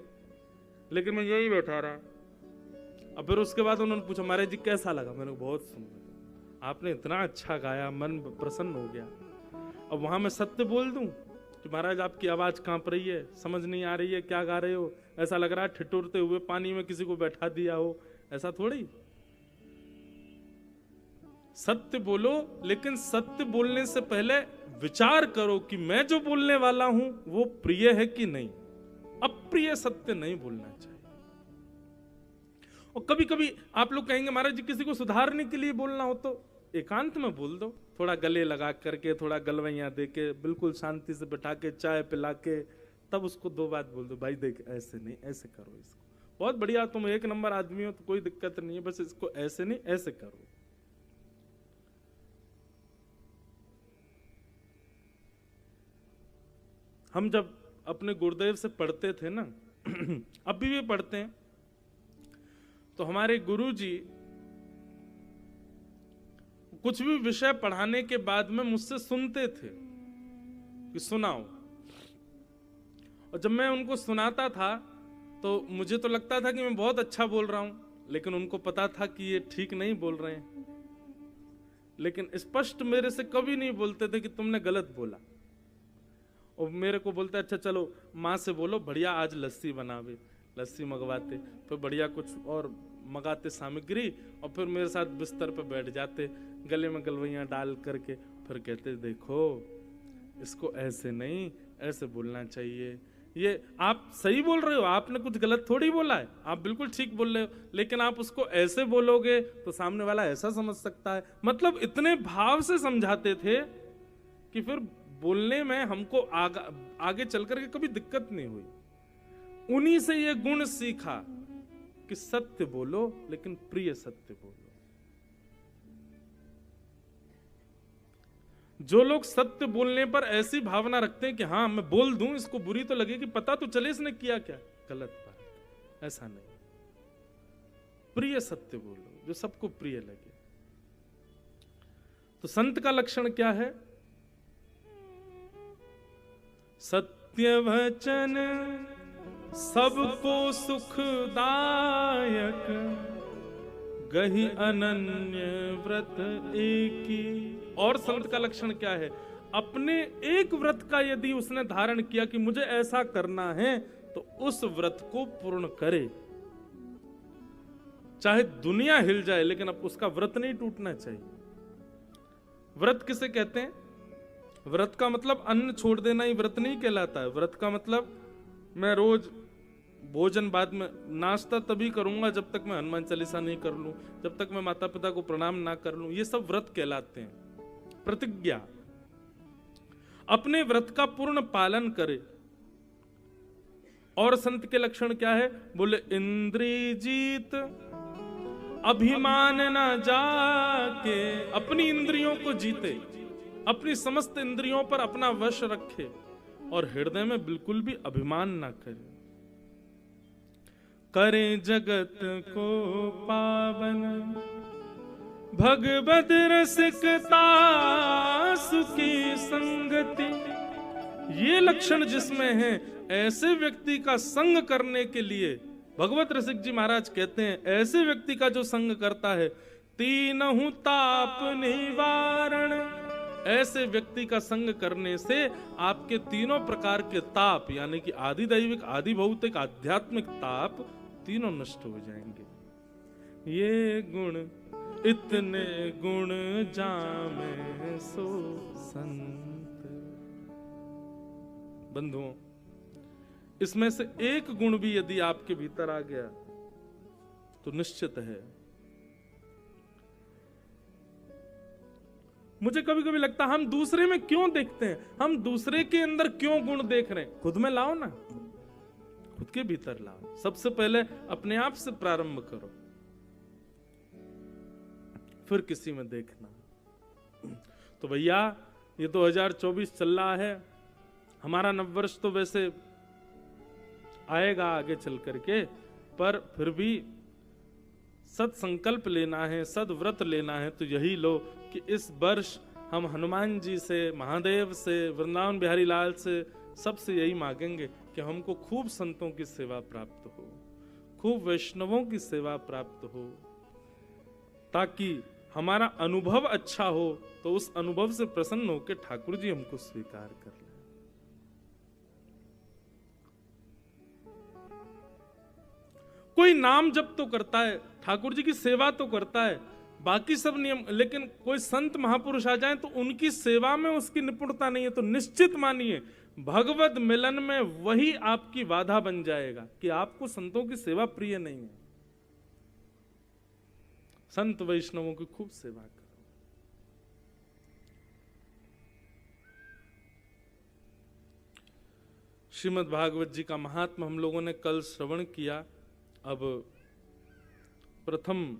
लेकिन मैं यही बैठा रहा। अब फिर उसके बाद उन्होंने पूछा महाराज जी कैसा लगा? मैंने बहुत सुंदर, आपने इतना अच्छा गाया, मन प्रसन्न हो गया। अब वहां मैं सत्य बोल दूं कि महाराज आपकी आवाज कांप रही है, समझ नहीं आ रही है क्या गा रहे हो, ऐसा लग रहा है ठिठुरते हुए पानी में किसी को बैठा दिया हो, ऐसा थोड़ी। सत्य बोलो, लेकिन सत्य बोलने से पहले विचार करो कि मैं जो बोलने वाला हूं वो प्रिय है कि नहीं। अप्रिय सत्य नहीं बोलना चाहिए। और कभी कभी आप लोग कहेंगे महाराज जी किसी को सुधारने के लिए बोलना हो तो एकांत में बोल दो, थोड़ा गले लगा करके, थोड़ा गलवैया दे के, बिल्कुल शांति से बैठा के, चाय पिला के, तब उसको 2 बात बोल दो, भाई देख ऐसे नहीं, ऐसे करो, इसको बहुत बढ़िया, तुम 1 नंबर आदमी हो तो कोई दिक्कत नहीं है, बस इसको ऐसे नहीं ऐसे करो। हम जब अपने गुरुदेव से पढ़ते थे ना, अभी भी पढ़ते हैं, तो हमारे गुरुजी कुछ भी विषय पढ़ाने के बाद में मुझसे सुनते थे कि सुनाओ। और जब मैं उनको सुनाता था तो मुझे तो लगता था कि मैं बहुत अच्छा बोल रहा हूं, लेकिन उनको पता था कि ये ठीक नहीं बोल रहे हैं। लेकिन स्पष्ट मेरे से कभी नहीं बोलते थे कि तुमने गलत बोला। और मेरे को बोलते अच्छा चलो माँ से बोलो बढ़िया आज लस्सी बनावे, लस्सी मंगवाते, फिर बढ़िया कुछ और मंगाते सामग्री, और फिर मेरे साथ बिस्तर पर बैठ जाते, गले में गलवैयां डाल करके, फिर कहते देखो इसको ऐसे नहीं ऐसे बोलना चाहिए। ये आप सही बोल रहे हो, आपने कुछ गलत थोड़ी बोला है, आप बिल्कुल ठीक बोल रहे हो, लेकिन आप उसको ऐसे बोलोगे तो सामने वाला ऐसा समझ सकता है। मतलब इतने भाव से समझाते थे कि फिर बोलने में हमको आगे चल करके कभी दिक्कत नहीं हुई। उन्हीं से ये गुण सीखा कि सत्य बोलो, लेकिन प्रिय सत्य बोलो। जो लोग सत्य बोलने पर ऐसी भावना रखते हैं कि हाँ मैं बोल दूं, इसको बुरी तो लगेगी, पता तो चले इसने किया क्या, गलत बात, ऐसा नहीं। प्रिय सत्य बोलो जो सबको प्रिय लगे। तो संत का लक्षण क्या है? सत्य वचन सबको सुखदायक, गहि अनन्य व्रत एकी। और संत का लक्षण क्या है? अपने एक व्रत का यदि उसने धारण किया कि मुझे ऐसा करना है, तो उस व्रत को पूर्ण करे, चाहे दुनिया हिल जाए, लेकिन अब उसका व्रत नहीं टूटना चाहिए। व्रत किसे कहते हैं? व्रत का मतलब अन्न छोड़ देना ही व्रत नहीं कहलाता है। व्रत का मतलब मैं रोज भोजन बाद में, नाश्ता तभी करूंगा जब तक मैं हनुमान चालीसा नहीं कर लूं, जब तक मैं माता पिता को प्रणाम ना कर लूं, ये सब व्रत कहलाते हैं। प्रतिज्ञा, अपने व्रत का पूर्ण पालन करे। और संत के लक्षण क्या है? बोले इंद्रिय जीत अभिमान न जाके, अपनी इंद्रियों को जीते, अपनी समस्त इंद्रियों पर अपना वश रखे और हृदय में बिल्कुल भी अभिमान ना करे। करे जगत को पावन भगवत रसिकता सुखी संगति। ये लक्षण जिसमें है, ऐसे व्यक्ति का संग करने के लिए भगवत रसिक जी महाराज कहते हैं, ऐसे व्यक्ति का जो संग करता है, तीनहु ताप निवारण ऐसे व्यक्ति का संग करने से आपके तीनों प्रकार के ताप यानी कि आदि दैविक, आदि भौतिक, आध्यात्मिक ताप तीनों नष्ट हो जाएंगे। ये गुण इतने गुण जामे सो संत। बंधुओं, इसमें से एक गुण भी यदि आपके भीतर आ गया तो निश्चित है, मुझे कभी कभी लगता है हम दूसरे में क्यों देखते हैं, हम दूसरे के अंदर क्यों गुण देख रहे हैं। खुद में लाओ ना, खुद के भीतर लाओ। सबसे पहले अपने आप से प्रारंभ करो, फिर किसी में देखना। तो भैया ये 2024 चल रहा है, हमारा नववर्ष तो वैसे आएगा आगे चल करके, पर फिर भी सद संकल्प लेना है, सद व्रत लेना है, तो यही लो कि इस वर्ष हम हनुमान जी से, महादेव से, वृंदावन बिहारी लाल से, सबसे यही मांगेंगे कि हमको खूब संतों की सेवा प्राप्त हो, खूब वैष्णवों की सेवा प्राप्त हो, ताकि हमारा अनुभव अच्छा हो, तो उस अनुभव से प्रसन्न होकर ठाकुर जी हमको स्वीकार कर लें। कोई नाम जप तो करता है, ठाकुर जी की सेवा तो करता है, बाकी सब नियम, लेकिन कोई संत महापुरुष आ जाए तो उनकी सेवा में उसकी निपुणता नहीं है, तो निश्चित मानिए भगवत मिलन में वही आपकी बाधा बन जाएगा कि आपको संतों की सेवा प्रिय नहीं है। संत वैष्णवों की खूब सेवा करो। श्रीमद् भागवत जी का महात्मा हम लोगों ने कल श्रवण किया। अब प्रथम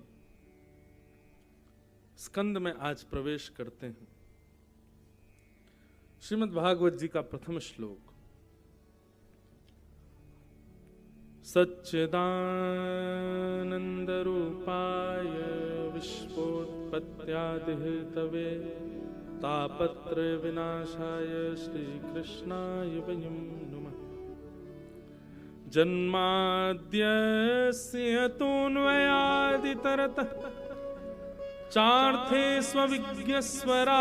स्कंद में आज प्रवेश करते हैं। श्रीमद् भागवत जी का प्रथम श्लोक। सच्चिदानंद रूपाय विश्वोत्पत्त्यादि हेतवे तापत्र विनाशाय श्री कृष्णाय वयं नमः। जन्माद्यस्य तोऽन्वयादितरतः चार्थे स्वविज्ञस्वराट्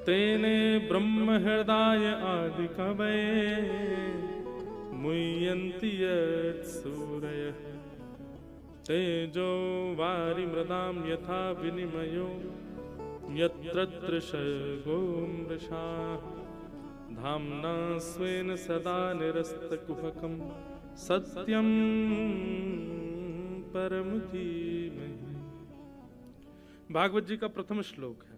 तेने ब्रह्म हृदय आदि कवये मुह्यन्ति यत्सूरयः तेजो वारिमृदां यथा विनिमयो यत्र तृषगो मृषाः धाम्ना स्वेन सदा निरस्तकुहकं सत्यं परम धीमहि। भागवत जी का प्रथम श्लोक है।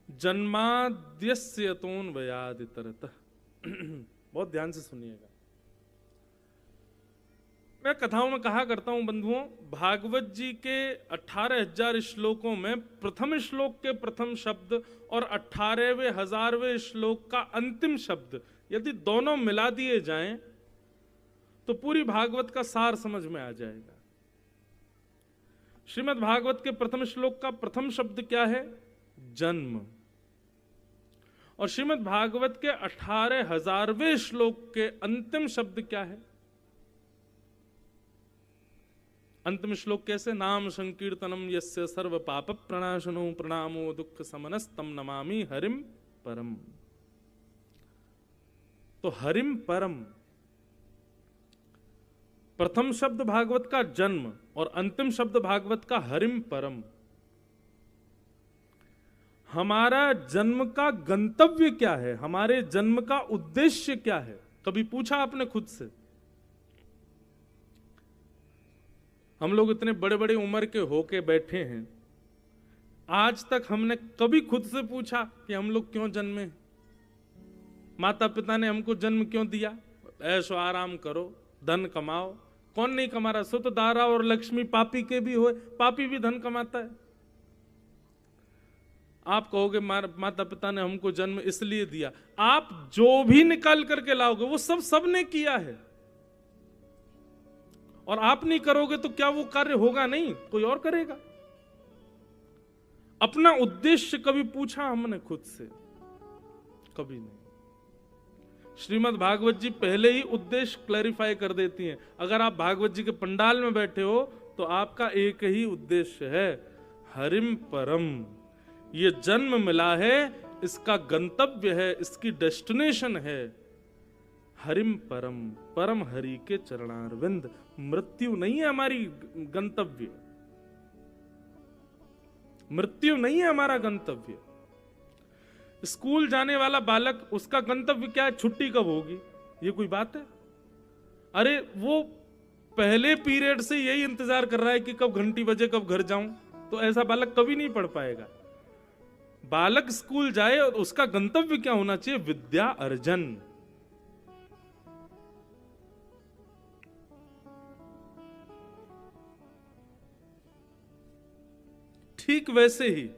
जन्माद्यस्य तोऽन्वयादितरतः। बहुत ध्यान से सुनिएगा। मैं कथाओं में कहा करता हूं बंधुओं, भागवत जी के 18,000 श्लोकों में प्रथम श्लोक के प्रथम शब्द और 18वें 1000वें श्लोक का अंतिम शब्द यदि दोनों मिला दिए जाएं तो पूरी भागवत का सार समझ में आ जाएगा। श्रीमद् भागवत के प्रथम श्लोक का प्रथम शब्द क्या है? जन्म। और श्रीमद् भागवत के 18,000वें श्लोक के अंतिम शब्द क्या है? अंतिम श्लोक कैसे? नाम संकीर्तनम यस्य सर्व पाप प्रणाशनो प्रणामो दुख समनस्तम नमामि हरिम परम। तो हरिम परम, प्रथम शब्द भागवत का जन्म और अंतिम शब्द भागवत का हरिम परम। हमारा जन्म का गंतव्य क्या है? हमारे जन्म का उद्देश्य क्या है? कभी पूछा आपने खुद से? हम लोग इतने बड़े बड़े उम्र के होके बैठे हैं, आज तक हमने कभी खुद से पूछा कि हम लोग क्यों जन्मे? माता पिता ने हमको जन्म क्यों दिया? ऐशो आराम करो, धन कमाओ। कौन नहीं कमा रहा? सुत दारा और लक्ष्मी पापी के भी हो, पापी भी धन कमाता है। आप कहोगे माता पिता ने हमको जन्म इसलिए दिया। आप जो भी निकाल करके लाओगे वो सब सबने किया है, और आप नहीं करोगे तो क्या वो कार्य होगा? नहीं, कोई और करेगा। अपना उद्देश्य कभी पूछा हमने खुद से? कभी नहीं। श्रीमद् भागवत जी पहले ही उद्देश्य क्लैरिफाई कर देती हैं। अगर आप भागवत जी के पंडाल में बैठे हो तो आपका एक ही उद्देश्य है, हरिम परम, ये जन्म मिला है, इसका गंतव्य है, इसकी डेस्टिनेशन है हरिम परम, परम हरि के चरणारविंद। मृत्यु नहीं है हमारी गंतव्य, मृत्यु नहीं है हमारा गंतव्य। स्कूल जाने वाला बालक, उसका गंतव्य क्या है? छुट्टी कब होगी, ये कोई बात है? अरे वो पहले पीरियड से यही इंतजार कर रहा है कि कब घंटी बजे, कब घर जाऊं। तो ऐसा बालक कभी नहीं पढ़ पाएगा। बालक स्कूल जाए और उसका गंतव्य क्या होना चाहिए? विद्या अर्जन। ठीक वैसे ही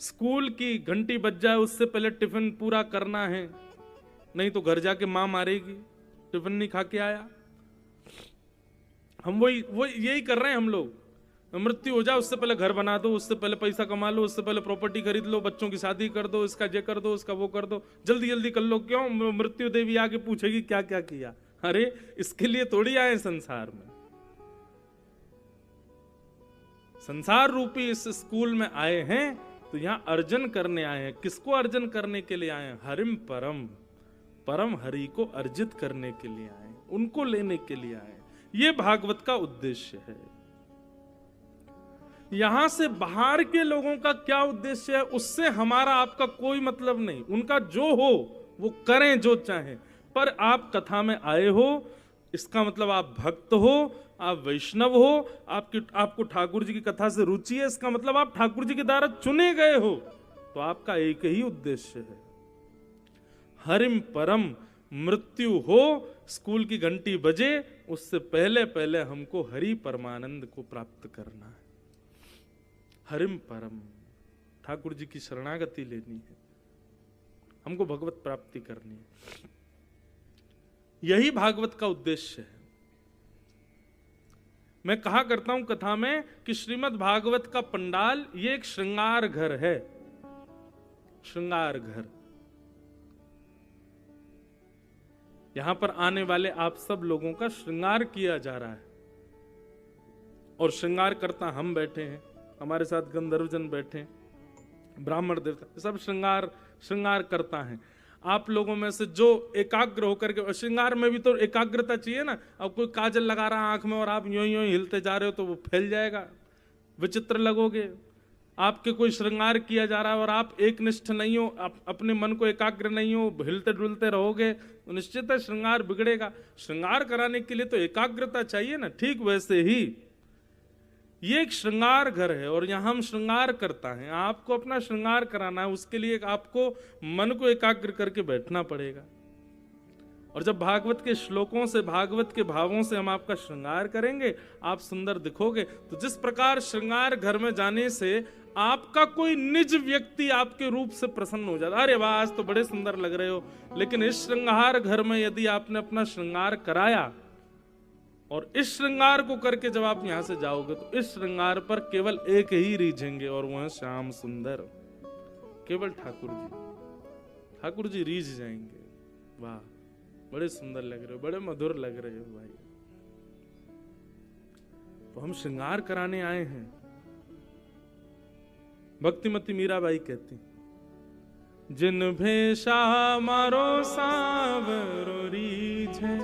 स्कूल की घंटी बज जाए उससे पहले टिफिन पूरा करना है, नहीं तो घर जाके मां मारेगी, टिफिन नहीं खा के आया। हम वही यही कर रहे हैं हम लोग। मृत्यु हो जाए उससे पहले घर बना दो, उससे पहले पैसा कमा लो, उससे पहले प्रॉपर्टी खरीद लो, बच्चों की शादी कर दो, इसका ये कर दो, इसका वो कर दो, जल्दी जल्दी कर लो। क्यों? मृत्यु देवी आके पूछेगी क्या क्या किया। अरे इसके लिए थोड़ी आए संसार में। संसार रूपी इस स्कूल में आए हैं तो यहां अर्जन करने आए हैं। किसको अर्जन करने के लिए आए हैं? हरिम परम, परम हरि को अर्जित करने के लिए आए, उनको लेने के लिए आए। ये भागवत का उद्देश्य है। यहां से बाहर के लोगों का क्या उद्देश्य है, उससे हमारा आपका कोई मतलब नहीं। उनका जो हो वो करें, जो चाहें, पर आप कथा में आए हो, इसका मतलब आप भक्त हो, आप वैष्णव हो, आपको ठाकुर जी की कथा से रुचि है, इसका मतलब आप ठाकुर जी के द्वारा चुने गए हो। तो आपका एक ही उद्देश्य है, हरिम परम। मृत्यु हो, स्कूल की घंटी बजे, उससे पहले पहले हमको हरि परमानंद को प्राप्त करना है। हरिम परम, ठाकुर जी की शरणागति लेनी है, हमको भगवत प्राप्ति करनी है। यही भागवत का उद्देश्य है। मैं कहा करता हूं कथा में कि श्रीमद् भागवत का पंडाल ये एक श्रृंगार घर है। श्रृंगार घर, यहां पर आने वाले आप सब लोगों का श्रृंगार किया जा रहा है। और श्रृंगार करता हम बैठे हैं, हमारे साथ गंधर्वजन बैठे हैं, ब्राह्मण देवता, सब श्रृंगार करता है। आप लोगों में से जो एकाग्र होकर के, श्रृंगार में भी तो एकाग्रता चाहिए ना। अब कोई काजल लगा रहा है आंख में और आप यूं यूं हिलते जा रहे हो तो वो फैल जाएगा, विचित्र लगोगे। आपके कोई श्रृंगार किया जा रहा है और आप एक निष्ठ नहीं हो, आप अपने मन को एकाग्र नहीं हो, हिलते डुलते रहोगे तो निश्चित है श्रृंगार बिगड़ेगा। श्रृंगार कराने के लिए तो एकाग्रता चाहिए ना। ठीक वैसे ही ये एक श्रृंगार घर है और यहां हम श्रृंगार करता है। आपको अपना श्रृंगार कराना है, उसके लिए आपको मन को एकाग्र करके बैठना पड़ेगा। और जब भागवत के श्लोकों से, भागवत के भावों से हम आपका श्रृंगार करेंगे, आप सुंदर दिखोगे। तो जिस प्रकार श्रृंगार घर में जाने से आपका कोई निज व्यक्ति आपके रूप से प्रसन्न हो जाता, अरे वाह आज तो बड़े सुंदर लग रहे हो। लेकिन इस श्रृंगार घर में यदि आपने अपना श्रृंगार कराया और इस श्रृंगार को करके जब आप यहां से जाओगे तो इस श्रृंगार पर केवल एक ही रीझेंगे और वह श्याम सुंदर, केवल ठाकुर जी। ठाकुर जी रीझ जाएंगे, वाह बड़े सुंदर लग रहे हो, बड़े मधुर लग रहे हो भाई। तो हम श्रृंगार कराने आए हैं। भक्तिमती मीराबाई कहती, जिन भेषा मारो सावरो रीझे,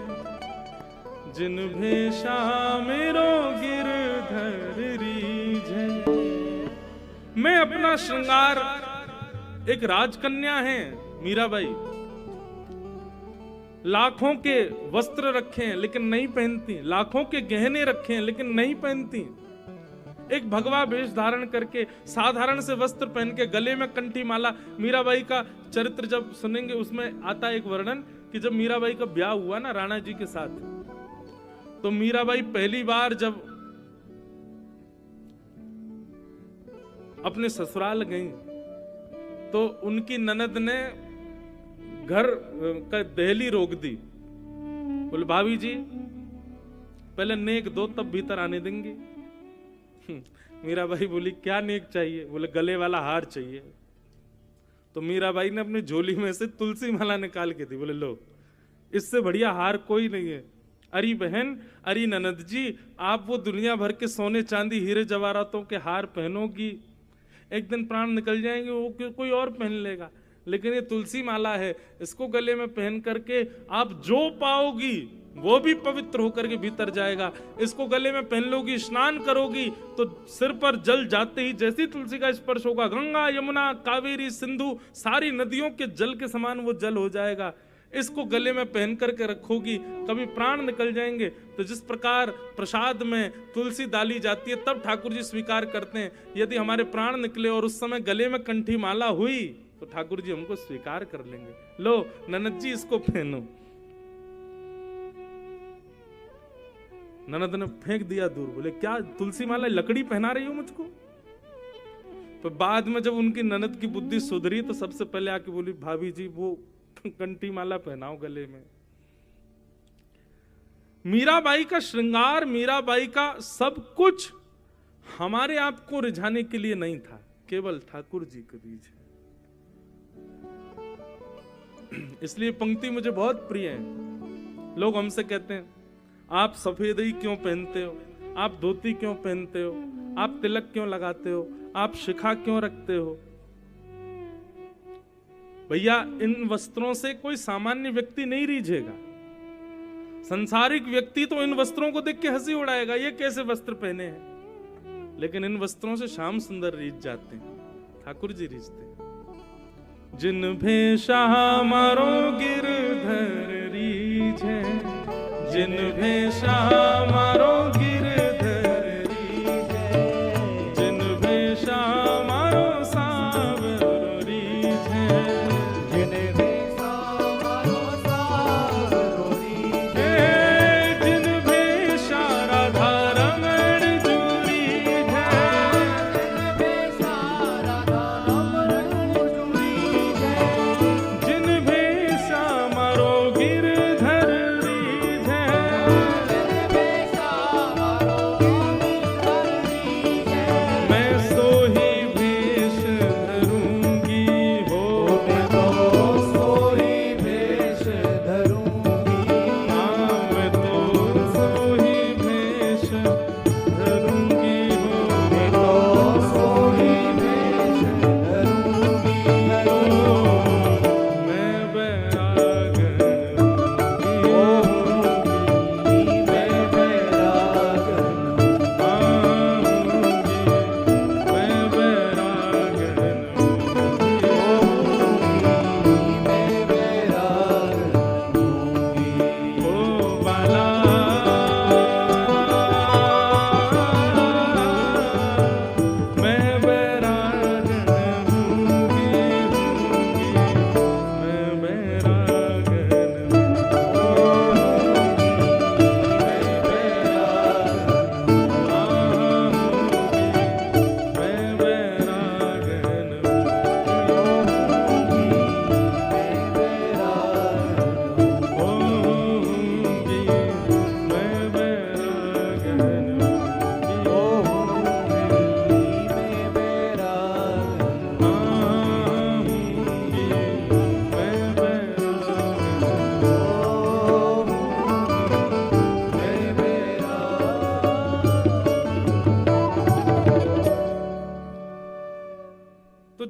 जिन भेषा मेरो गिरधर रीझे। मैं अपना श्रृंगार, एक राजकन्या है मीराबाई, लाखों के वस्त्र रखे हैं लेकिन नहीं पहनती, लाखों के गहने रखे हैं लेकिन नहीं पहनती। एक भगवा वेश धारण करके, साधारण से वस्त्र पहन के, गले में कंठी माला। मीराबाई का चरित्र जब सुनेंगे उसमें आता है एक वर्णन कि जब मीराबाई का ब्याह हुआ ना राणा जी के साथ, तो मीराबाई पहली बार जब अपने ससुराल गई तो उनकी ननद ने घर का दहली रोक दी। बोले भाभी जी पहले नेक दो तब भीतर आने देंगे। मीराबाई बोली क्या नेक चाहिए? बोले गले वाला हार चाहिए। तो मीराबाई ने अपनी झोली में से तुलसी माला निकाल के दी। बोले लो, इससे बढ़िया हार कोई नहीं है, अरी बहन, अरी ननद जी, आप वो दुनिया भर के सोने चांदी हीरे जवाहरातों के हार पहनोगी, एक दिन प्राण निकल जाएंगे, वो कोई और पहन लेगा। लेकिन ये तुलसी माला है, इसको गले में पहन करके आप जो पाओगी वो भी पवित्र होकर के भीतर जाएगा। इसको गले में पहन लोगी, स्नान करोगी तो सिर पर जल जाते ही जैसी तुलसी का स्पर्श होगा, गंगा यमुना कावेरी सिंधु सारी नदियों के जल के समान वो जल हो जाएगा। इसको गले में पहन करके रखोगी, कभी प्राण निकल जाएंगे तो जिस प्रकार प्रसाद में तुलसी डाली जाती है तब ठाकुर जी स्वीकार करते हैं। यदि हमारे प्राण निकले और उस समय गले में कंठी माला हुई तो ठाकुर जी हमको स्वीकार कर लेंगे। लो ननद जी इसको पहनो। ननद ने फेंक दिया दूर, बोले क्या तुलसी माला लकड़ी पहना रही हो मुझको। तो बाद में जब उनकी ननद की बुद्धि सुधरी तो सबसे पहले आके बोली, भाभी जी वो कंठी माला पहनाओ गले में। मीराबाई का श्रृंगार, मीराबाई का सब कुछ हमारे आप को रिझाने के लिए नहीं था, केवल ठाकुर जी के रिझे। इसलिए पंक्ति मुझे बहुत प्रिय है। लोग हमसे कहते हैं आप सफेद ही क्यों पहनते हो, आप धोती क्यों पहनते हो, आप तिलक क्यों लगाते हो, आप शिखा क्यों रखते हो। भैया इन वस्त्रों से कोई सामान्य व्यक्ति नहीं रीझेगा। संसारिक व्यक्ति तो इन वस्त्रों को देख के हंसी उड़ाएगा, ये कैसे वस्त्र पहने हैं। लेकिन इन वस्त्रों से श्याम सुंदर रीझ जाते हैं, ठाकुर जी रीझते हैं। जिन भेषा मारो गिरधर रीझे, जिन भेषा मारो गिरधर रीझे, जिन भेषा मारो सावरो रीझे, जिन भेषा मारो सावरो रीझे, जिन भेषा राधा रमण जू रीझे, जिन भेषा राधा रमण जू रीझे, जिन भेषा मारो गिरधर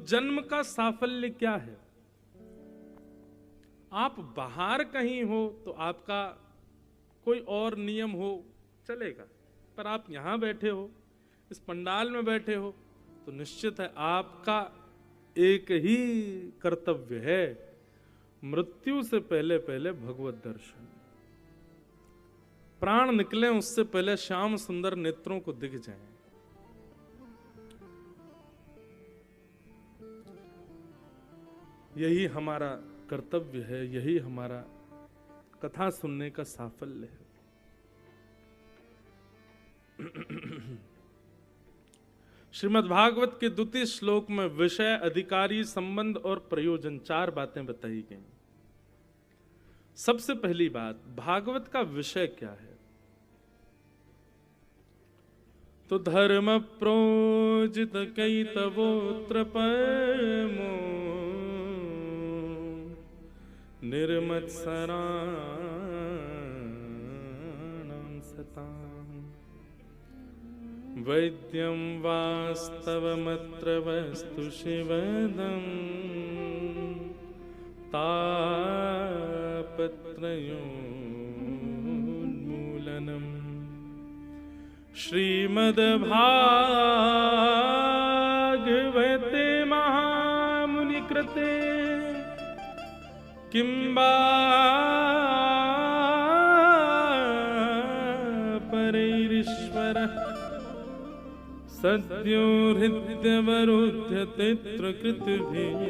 जन्म का साफल्य क्या है। आप बाहर कहीं हो तो आपका कोई और नियम हो चलेगा, पर आप यहां बैठे हो, इस पंडाल में बैठे हो, तो निश्चित है आपका एक ही कर्तव्य है, मृत्यु से पहले पहले भगवत दर्शन। प्राण निकले उससे पहले श्याम सुंदर नेत्रों को दिख जाएं। यही हमारा कर्तव्य है, यही हमारा कथा सुनने का साफल्य है। श्रीमद् भागवत के द्वितीय श्लोक में विषय, अधिकारी, संबंध और प्रयोजन 4 बातें बताई गई। सबसे पहली बात, भागवत का विषय क्या है। तो धर्म प्रोजित कैतवोत्र परमो निर्मत्सरा वैद्यं वास्तवमत्र वस्तु शिवदं तापत्रयोन्मूलनम् श्रीमद्भागवते महामुनिकृते किंबा परैरीश्वरः सद्यो हृद्यवरुध्यते कृतभिः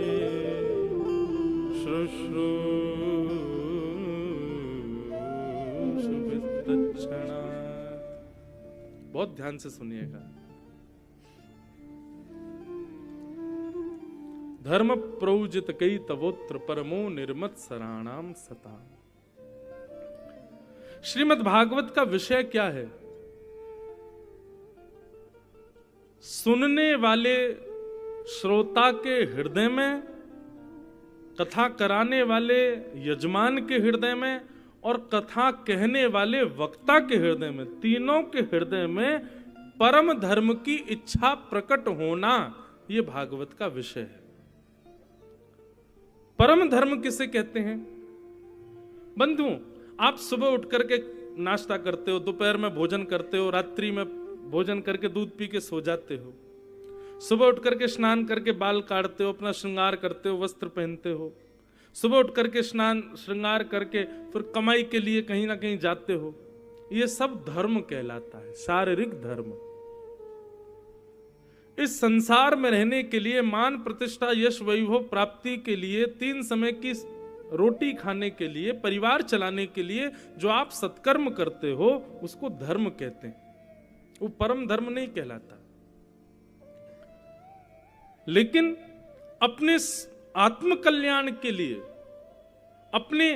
शुश्रूषुभिस्तत्क्षणात्। बहुत ध्यान से सुनिएगा। धर्म प्रौजित कई तवोत्र परमो निर्मत्सराणाम सता। श्रीमद् भागवत का विषय क्या है? सुनने वाले श्रोता के हृदय में, कथा कराने वाले यजमान के हृदय में और कथा कहने वाले वक्ता के हृदय में, तीनों के हृदय में परम धर्म की इच्छा प्रकट होना, यह भागवत का विषय है। परम धर्म किसे कहते हैं? बंधु, आप सुबह उठ करके नाश्ता करते हो, दोपहर में भोजन करते हो, रात्रि में भोजन करके दूध पी के सो जाते हो, सुबह उठ करके स्नान करके बाल काटते हो, अपना श्रृंगार करते हो, वस्त्र पहनते हो, सुबह उठ करके स्नान श्रृंगार करके फिर कमाई के लिए कहीं ना कहीं जाते हो। ये सब धर्म कहलाता है, शारीरिक धर्म। इस संसार में रहने के लिए, मान प्रतिष्ठा यश वैभव प्राप्ति के लिए, 3 समय की रोटी खाने के लिए, परिवार चलाने के लिए जो आप सत्कर्म करते हो उसको धर्म कहते हैं। वो परम धर्म नहीं कहलाता। लेकिन अपने आत्म कल्याण के लिए, अपने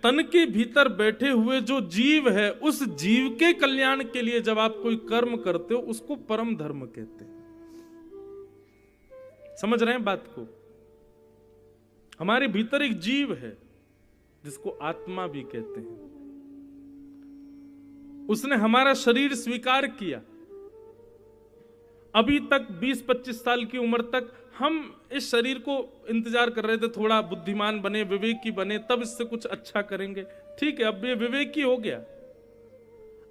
तन के भीतर बैठे हुए जो जीव है, उस जीव के कल्याण के लिए जब आप कोई कर्म करते हो उसको परम धर्म कहते हैं। समझ रहे हैं बात को? हमारे भीतर एक जीव है जिसको आत्मा भी कहते हैं। उसने हमारा शरीर स्वीकार किया। अभी तक 20-25 साल की उम्र तक हम इस शरीर को इंतजार कर रहे थे, थोड़ा बुद्धिमान बने, विवेकी बने, तब इससे कुछ अच्छा करेंगे। ठीक है, अब ये विवेकी हो गया।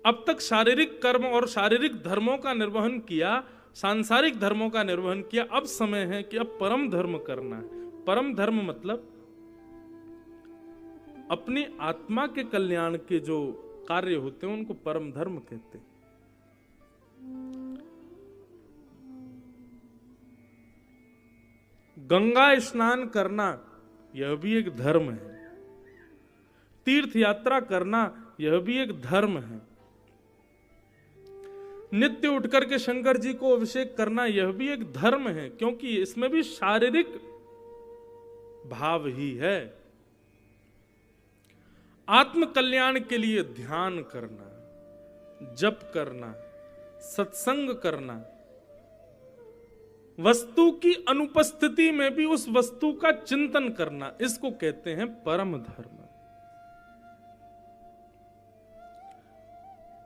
अब तक शारीरिक कर्म और शारीरिक धर्मों का निर्वहन किया, सांसारिक धर्मों का निर्वहन किया। अब समय है कि अब परम धर्म करना है। परम धर्म मतलब अपनी आत्मा के कल्याण के जो कार्य होते हैं उनको परम धर्म कहते हैं। गंगा स्नान करना यह भी एक धर्म है। तीर्थ यात्रा करना यह भी एक धर्म है। नित्य उठकर के शंकर जी को अभिषेक करना यह भी एक धर्म है, क्योंकि इसमें भी शारीरिक भाव ही है। आत्म कल्याण के लिए ध्यान करना, जप करना, सत्संग करना, वस्तु की अनुपस्थिति में भी उस वस्तु का चिंतन करना, इसको कहते हैं परम धर्म।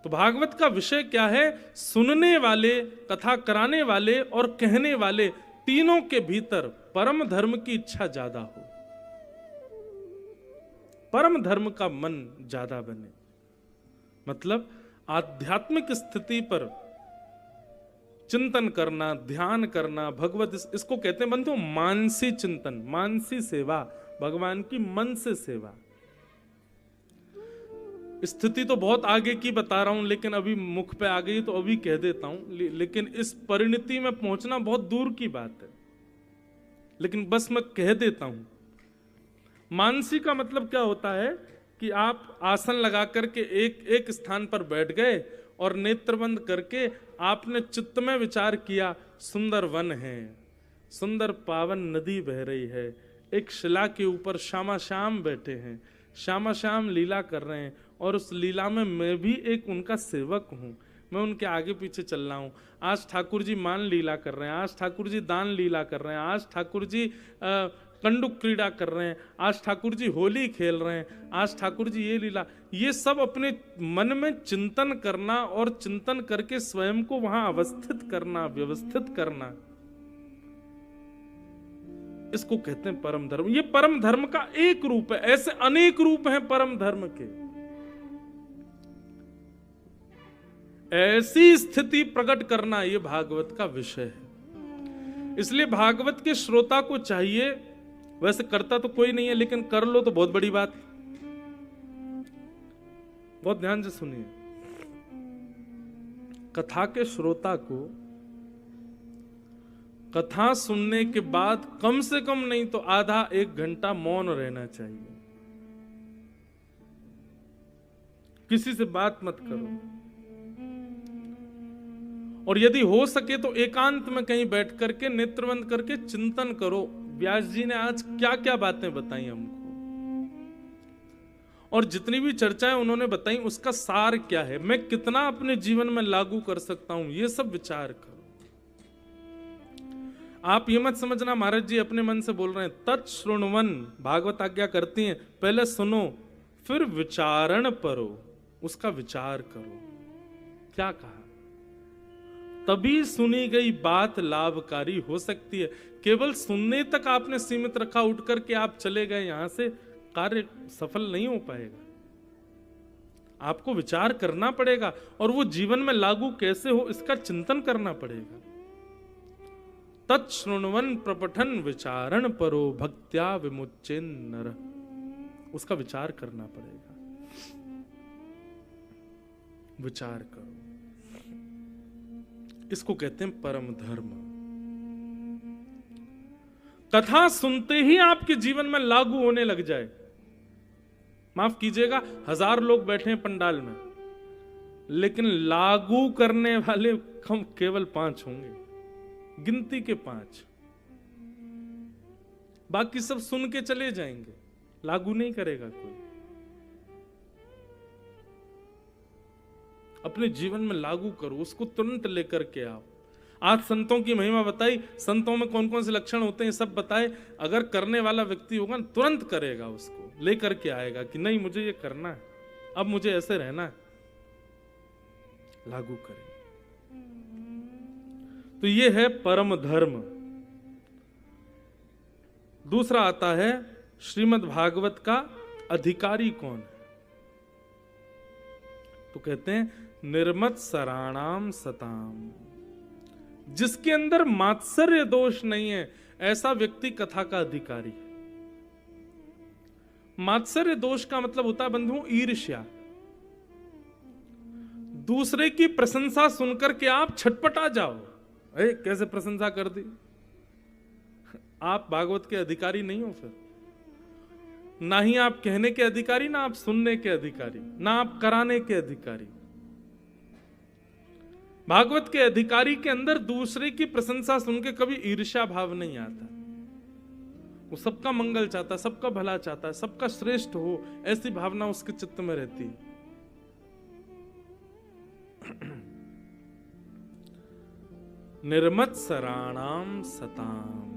तो भागवत का विषय क्या है? सुनने वाले, कथा कराने वाले और कहने वाले तीनों के भीतर परम धर्म की इच्छा ज्यादा हो, परम धर्म का मन ज्यादा बने। मतलब आध्यात्मिक स्थिति पर चिंतन करना, ध्यान करना, भगवत, इसको कहते हैं बंधु मानसी चिंतन, मानसी सेवा, भगवान की मन से सेवा। स्थिति तो बहुत आगे की बता रहा हूं, लेकिन अभी मुख पे आ गई तो अभी कह देता हूं। लेकिन इस परिणति में पहुंचना बहुत दूर की बात है, लेकिन बस मैं कह देता हूं। मानसी का मतलब क्या होता है कि आप आसन लगा करके एक स्थान पर बैठ गए और नेत्र बंद करके आपने चित्त में विचार किया, सुंदर वन है, सुंदर पावन नदी बह रही है, एक शिला के ऊपर श्यामा श्याम बैठे हैं, श्यामा श्याम लीला कर रहे हैं, और उस लीला में मैं भी एक उनका सेवक हूं, मैं उनके आगे पीछे चल रहा हूँ। आज ठाकुर जी मान लीला कर रहे हैं, आज ठाकुर जी दान लीला कर रहे हैं, आज ठाकुर जी कंडुक क्रीड़ा कर रहे हैं, आज ठाकुर जी होली खेल रहे हैं, आज ठाकुर जी ये लीला, ये सब अपने मन में चिंतन करना और चिंतन करके स्वयं को वहां अवस्थित करना, व्यवस्थित करना, इसको कहते हैं परम धर्म। ये परम धर्म का एक रूप है, ऐसे अनेक रूप हैं परम धर्म के। ऐसी स्थिति प्रकट करना ये भागवत का विषय है। इसलिए भागवत के श्रोता को चाहिए, वैसे करता तो कोई नहीं है, लेकिन कर लो तो बहुत बड़ी बात। बहुत ध्यान से सुनिए, कथा के श्रोता को कथा सुनने के बाद कम से कम नहीं तो आधा एक घंटा मौन रहना चाहिए। किसी से बात मत करो, और यदि हो सके तो एकांत में कहीं बैठ करके नेत्र बंद करके चिंतन करो, व्यास जी ने आज क्या क्या बातें बताई हमको, और जितनी भी चर्चाएं उन्होंने बताई उसका सार क्या है, मैं कितना अपने जीवन में लागू कर सकता हूं, ये सब विचार करो। आप ये मत समझना महाराज जी अपने मन से बोल रहे हैं। तत्श्रृण्वन, भागवत आज्ञा करती हैं, पहले सुनो फिर विचारण करो, उसका विचार करो। क्या कहा? तभी सुनी गई बात लाभकारी हो सकती है। केवल सुनने तक आपने सीमित रखा, उठ करके आप चले गए यहां से, कार्य सफल नहीं हो पाएगा। आपको विचार करना पड़ेगा और वो जीवन में लागू कैसे हो इसका चिंतन करना पड़ेगा। तत्श्रृण्वन प्रपठन विचारण परो भक्त्या विमुच्चेन नर, उसका विचार करना पड़ेगा। विचार करो, इसको कहते हैं परम धर्म। कथा सुनते ही आपके जीवन में लागू होने लग जाए। माफ कीजिएगा, 1000 लोग बैठे हैं पंडाल में, लेकिन लागू करने वाले कम केवल 5 होंगे, गिनती के 5। बाकी सब सुन के चले जाएंगे, लागू नहीं करेगा कोई। अपने जीवन में लागू करो, उसको तुरंत लेकर के आओ। आज संतों की महिमा बताई, संतों में कौन कौन से लक्षण होते हैं सब बताए। अगर करने वाला व्यक्ति होगा तुरंत करेगा, उसको लेकर के आएगा कि नहीं मुझे ये करना है, अब मुझे ऐसे रहना है, लागू करें। तो ये है परम धर्म। दूसरा आता है श्रीमद् भागवत का अधिकारी कौन है? तो कहते हैं निर्मत सराणाम सताम, जिसके अंदर मात्सर्य दोष नहीं है, ऐसा व्यक्ति कथा का अधिकारी है। मात्सर्य दोष का मतलब होता है बंधुओं ईर्ष्या। दूसरे की प्रशंसा सुनकर के आप छटपटा जाओ, अरे कैसे प्रशंसा कर दी, आप भागवत के अधिकारी नहीं हो। फिर ना ही आप कहने के अधिकारी, ना आप सुनने के अधिकारी, ना आप कराने के अधिकारी। भागवत के अधिकारी के अंदर दूसरे की प्रशंसा सुन के कभी ईर्ष्या भाव नहीं आता। वो सबका मंगल चाहता है, सबका भला चाहता है, सबका श्रेष्ठ हो, ऐसी भावना उसके चित्त में रहती है। निर्मत सराणाम सताम,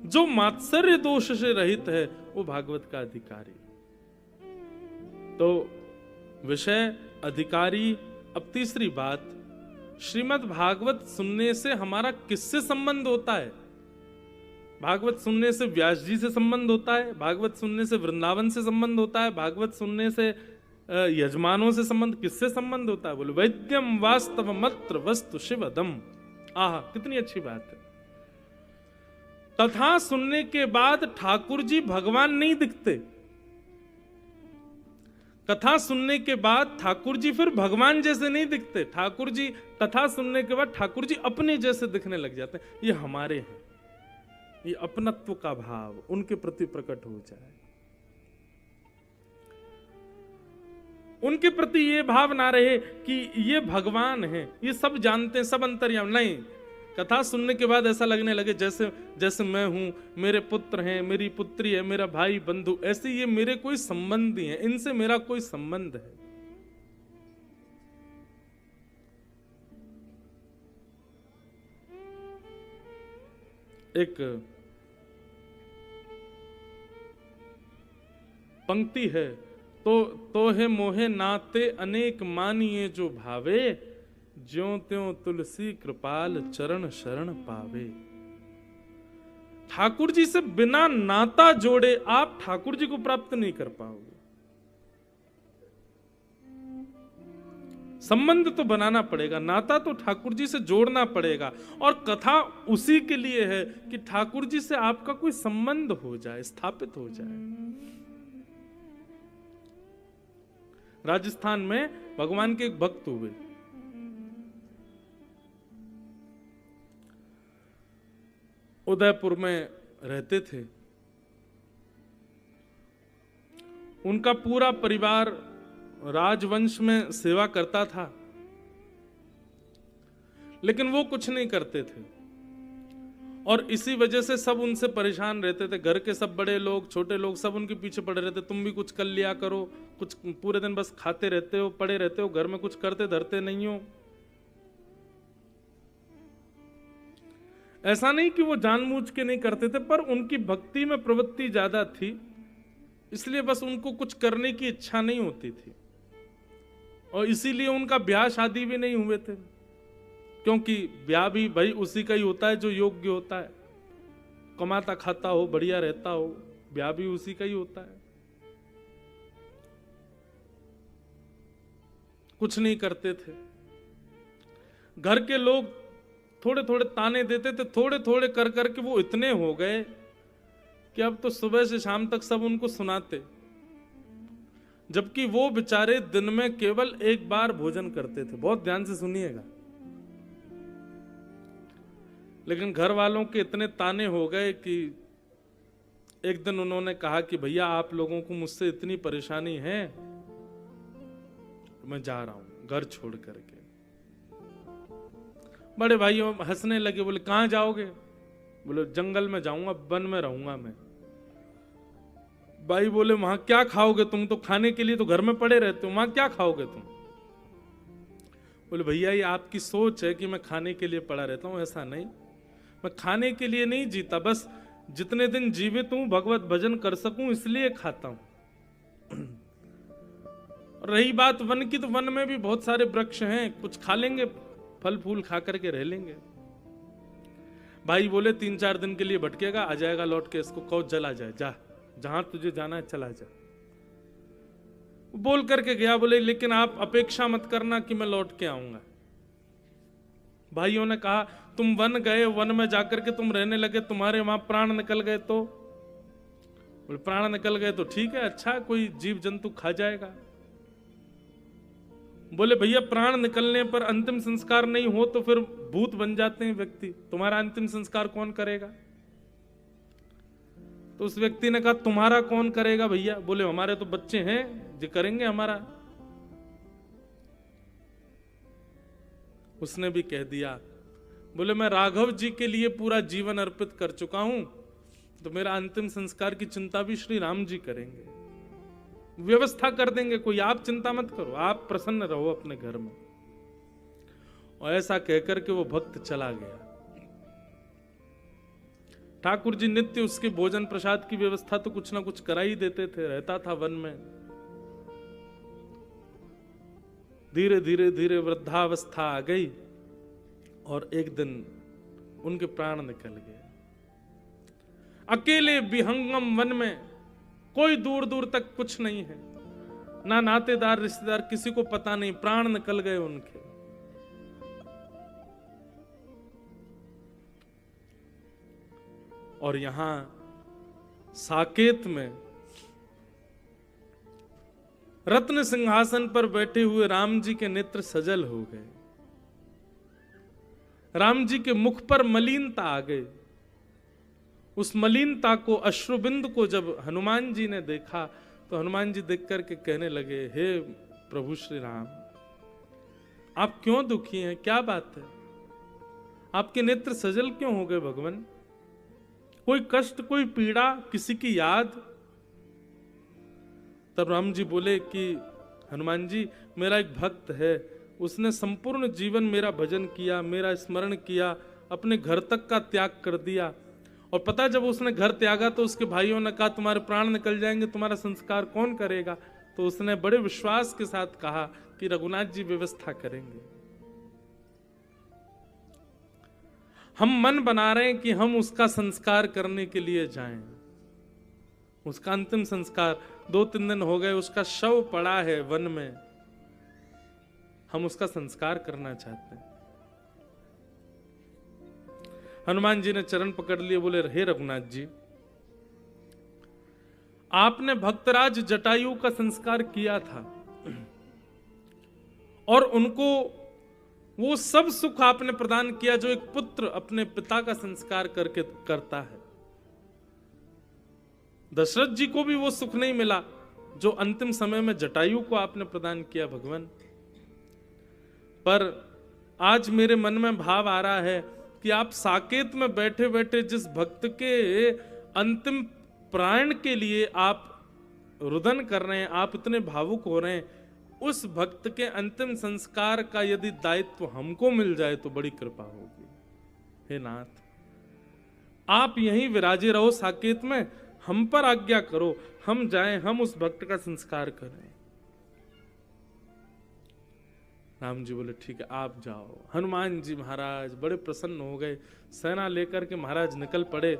जो मात्सर्य दोष से रहित है वो भागवत का अधिकारी। तो विषय अधिकारी। अब तीसरी बात, श्रीमद् भागवत सुनने से हमारा किससे संबंध होता है? भागवत सुनने से व्यास जी से संबंध होता है, भागवत सुनने से वृंदावन से संबंध होता है, भागवत सुनने से यजमानों से संबंध, किससे संबंध होता है? बोलो वैद्यम वास्तव मत्र वस्तु शिवदम। आहा, कितनी अच्छी बात है। कथा सुनने के बाद ठाकुर जी भगवान नहीं दिखते। कथा सुनने के बाद ठाकुर जी फिर भगवान जैसे नहीं दिखते। ठाकुर जी कथा सुनने के बाद ठाकुर जी अपने जैसे दिखने लग जाते हैं। ये हमारे हैं, ये अपनत्व का भाव उनके प्रति प्रकट हो जाए। उनके प्रति ये भाव ना रहे कि ये भगवान हैं, ये सब जानते हैं, सब अंतर्यामी। नहीं, कथा सुनने के बाद ऐसा लगने लगे जैसे जैसे मैं हूं, मेरे पुत्र हैं, मेरी पुत्री है, मेरा भाई बंधु, ऐसे ये मेरे कोई संबंधी हैं, इनसे मेरा कोई संबंध है। एक पंक्ति है, तो है मोहे नाते अनेक मानिए जो भावे, ज्यों त्यों तुलसी कृपाल चरण शरण पावे। ठाकुर जी से बिना नाता जोड़े आप ठाकुर जी को प्राप्त नहीं कर पाओगे। संबंध तो बनाना पड़ेगा, नाता तो ठाकुर जी से जोड़ना पड़ेगा। और कथा उसी के लिए है कि ठाकुर जी से आपका कोई संबंध हो जाए, स्थापित हो जाए। राजस्थान में भगवान के एक भक्त हुए, उदयपुर में रहते थे। उनका पूरा परिवार राजवंश में सेवा करता था, लेकिन वो कुछ नहीं करते थे और इसी वजह से सब उनसे परेशान रहते थे। घर के सब बड़े लोग, छोटे लोग सब उनके पीछे पड़े रहते, तुम भी कुछ कर लिया करो, कुछ पूरे दिन बस खाते रहते हो, पड़े रहते हो, घर में कुछ करते धरते नहीं हो। ऐसा नहीं कि वो जानबूझ के नहीं करते थे, पर उनकी भक्ति में प्रवृत्ति ज्यादा थी, इसलिए बस उनको कुछ करने की इच्छा नहीं होती थी। और इसीलिए उनका ब्याह शादी भी नहीं हुए थे, क्योंकि ब्याह भी भाई उसी का ही होता है जो योग्य होता है, कमाता खाता हो, बढ़िया रहता हो, ब्याह भी उसी का ही होता है। कुछ नहीं करते थे। घर के लोग थोड़े थोड़े ताने देते थे, थोड़े थोड़े कर करके वो इतने हो गए कि अब तो सुबह से शाम तक सब उनको सुनाते, जबकि वो बेचारे दिन में केवल एक बार भोजन करते थे। बहुत ध्यान से सुनिएगा। लेकिन घर वालों के इतने ताने हो गए कि एक दिन उन्होंने कहा कि भैया आप लोगों को मुझसे इतनी परेशानी है, मैं जा रहा हूं घर छोड़ करके। बड़े भाइयों हंसने लगे, बोले कहां जाओगे? बोले जंगल में जाऊंगा, वन में रहूंगा मैं। भाई बोले वहां क्या खाओगे तुम, तो खाने के लिए तो घर में पड़े रहते हो, वहां क्या खाओगे तुम? बोले भैया ये आपकी सोच है कि मैं खाने के लिए पड़ा रहता हूं, ऐसा नहीं, मैं खाने के लिए नहीं जीता, बस जितने दिन जीवित हूं भगवत भजन कर सकूं इसलिए खाता हूं। रही बात वन की, तो वन में भी बहुत सारे वृक्ष हैं, कुछ खा लेंगे, फल फूल खा करके रह लेंगे। भाई बोले 3-4 दिन के लिए भटकेगा, आ जाएगा लौट के, इसको कहो चला जाए, जा जहां तुझे जाना है चला जा। बोल करके गया। बोले लेकिन आप अपेक्षा मत करना कि मैं लौट के आऊंगा। भाइयों ने कहा तुम वन गए, वन में जाकर के तुम रहने लगे, तुम्हारे वहां प्राण निकल गए तो? बोले प्राण निकल गए तो ठीक है, अच्छा कोई जीव जंतु खा जाएगा। बोले भैया प्राण निकलने पर अंतिम संस्कार नहीं हो तो फिर भूत बन जाते हैं व्यक्ति, तुम्हारा अंतिम संस्कार कौन करेगा? तो उस व्यक्ति ने कहा तुम्हारा कौन करेगा भैया? बोले हमारे तो बच्चे हैं जो करेंगे हमारा। उसने भी कह दिया, बोले मैं राघव जी के लिए पूरा जीवन अर्पित कर चुका हूं, तो मेरा अंतिम संस्कार की चिंता भी श्री राम जी करेंगे, व्यवस्था कर देंगे, कोई आप चिंता मत करो, आप प्रसन्न रहो अपने घर में। और ऐसा कहकर के वो भक्त चला गया। ठाकुर जी नित्य उसके भोजन प्रसाद की व्यवस्था तो कुछ ना कुछ करा ही देते थे, रहता था वन में। धीरे धीरे धीरे वृद्धावस्था आ गई और एक दिन उनके प्राण निकल गए। अकेले विहंगम वन में, कोई दूर दूर तक कुछ नहीं है, ना नातेदार रिश्तेदार, किसी को पता नहीं, प्राण निकल गए उनके। और यहां साकेत में रत्न सिंहासन पर बैठे हुए राम जी के नेत्र सजल हो गए। राम जी के मुख पर मलिनता आ गई। उस मलिनता को, अश्रुबिंद को जब हनुमान जी ने देखा तो हनुमान जी देख करके कहने लगे, हे प्रभु श्री राम, आप क्यों दुखी हैं? क्या बात है? आपके नेत्र सजल क्यों हो गए भगवान? कोई कष्ट, कोई पीड़ा, किसी की याद? तब राम जी बोले कि हनुमान जी, मेरा एक भक्त है, उसने संपूर्ण जीवन मेरा भजन किया, मेरा स्मरण किया, अपने घर तक का त्याग कर दिया, और पता जब उसने घर त्यागा तो उसके भाइयों ने कहा तुम्हारे प्राण निकल जाएंगे, तुम्हारा संस्कार कौन करेगा? तो उसने बड़े विश्वास के साथ कहा कि रघुनाथ जी व्यवस्था करेंगे। हम मन बना रहे हैं कि हम उसका संस्कार करने के लिए जाएं। उसका अंतिम संस्कार 2-3 दिन हो गए, उसका शव पड़ा है वन में, हम उसका संस्कार करना चाहते हैं। हनुमान जी ने चरण पकड़ लिए, बोले हे रघुनाथ जी, आपने भक्तराज जटायु का संस्कार किया था और उनको वो सब सुख आपने प्रदान किया जो एक पुत्र अपने पिता का संस्कार करके करता है। दशरथ जी को भी वो सुख नहीं मिला जो अंतिम समय में जटायु को आपने प्रदान किया भगवान। पर आज मेरे मन में भाव आ रहा है कि आप साकेत में बैठे बैठे जिस भक्त के अंतिम प्राण के लिए आप रुदन कर रहे हैं, आप इतने भावुक हो रहे हैं, उस भक्त के अंतिम संस्कार का यदि दायित्व हमको मिल जाए तो बड़ी कृपा होगी। हे नाथ, आप यहीं विराजे रहो साकेत में, हम पर आज्ञा करो, हम जाएं, हम उस भक्त का संस्कार करें। राम जी बोले ठीक है आप जाओ। हनुमान जी महाराज बड़े प्रसन्न हो गए, सेना लेकर के महाराज निकल पड़े।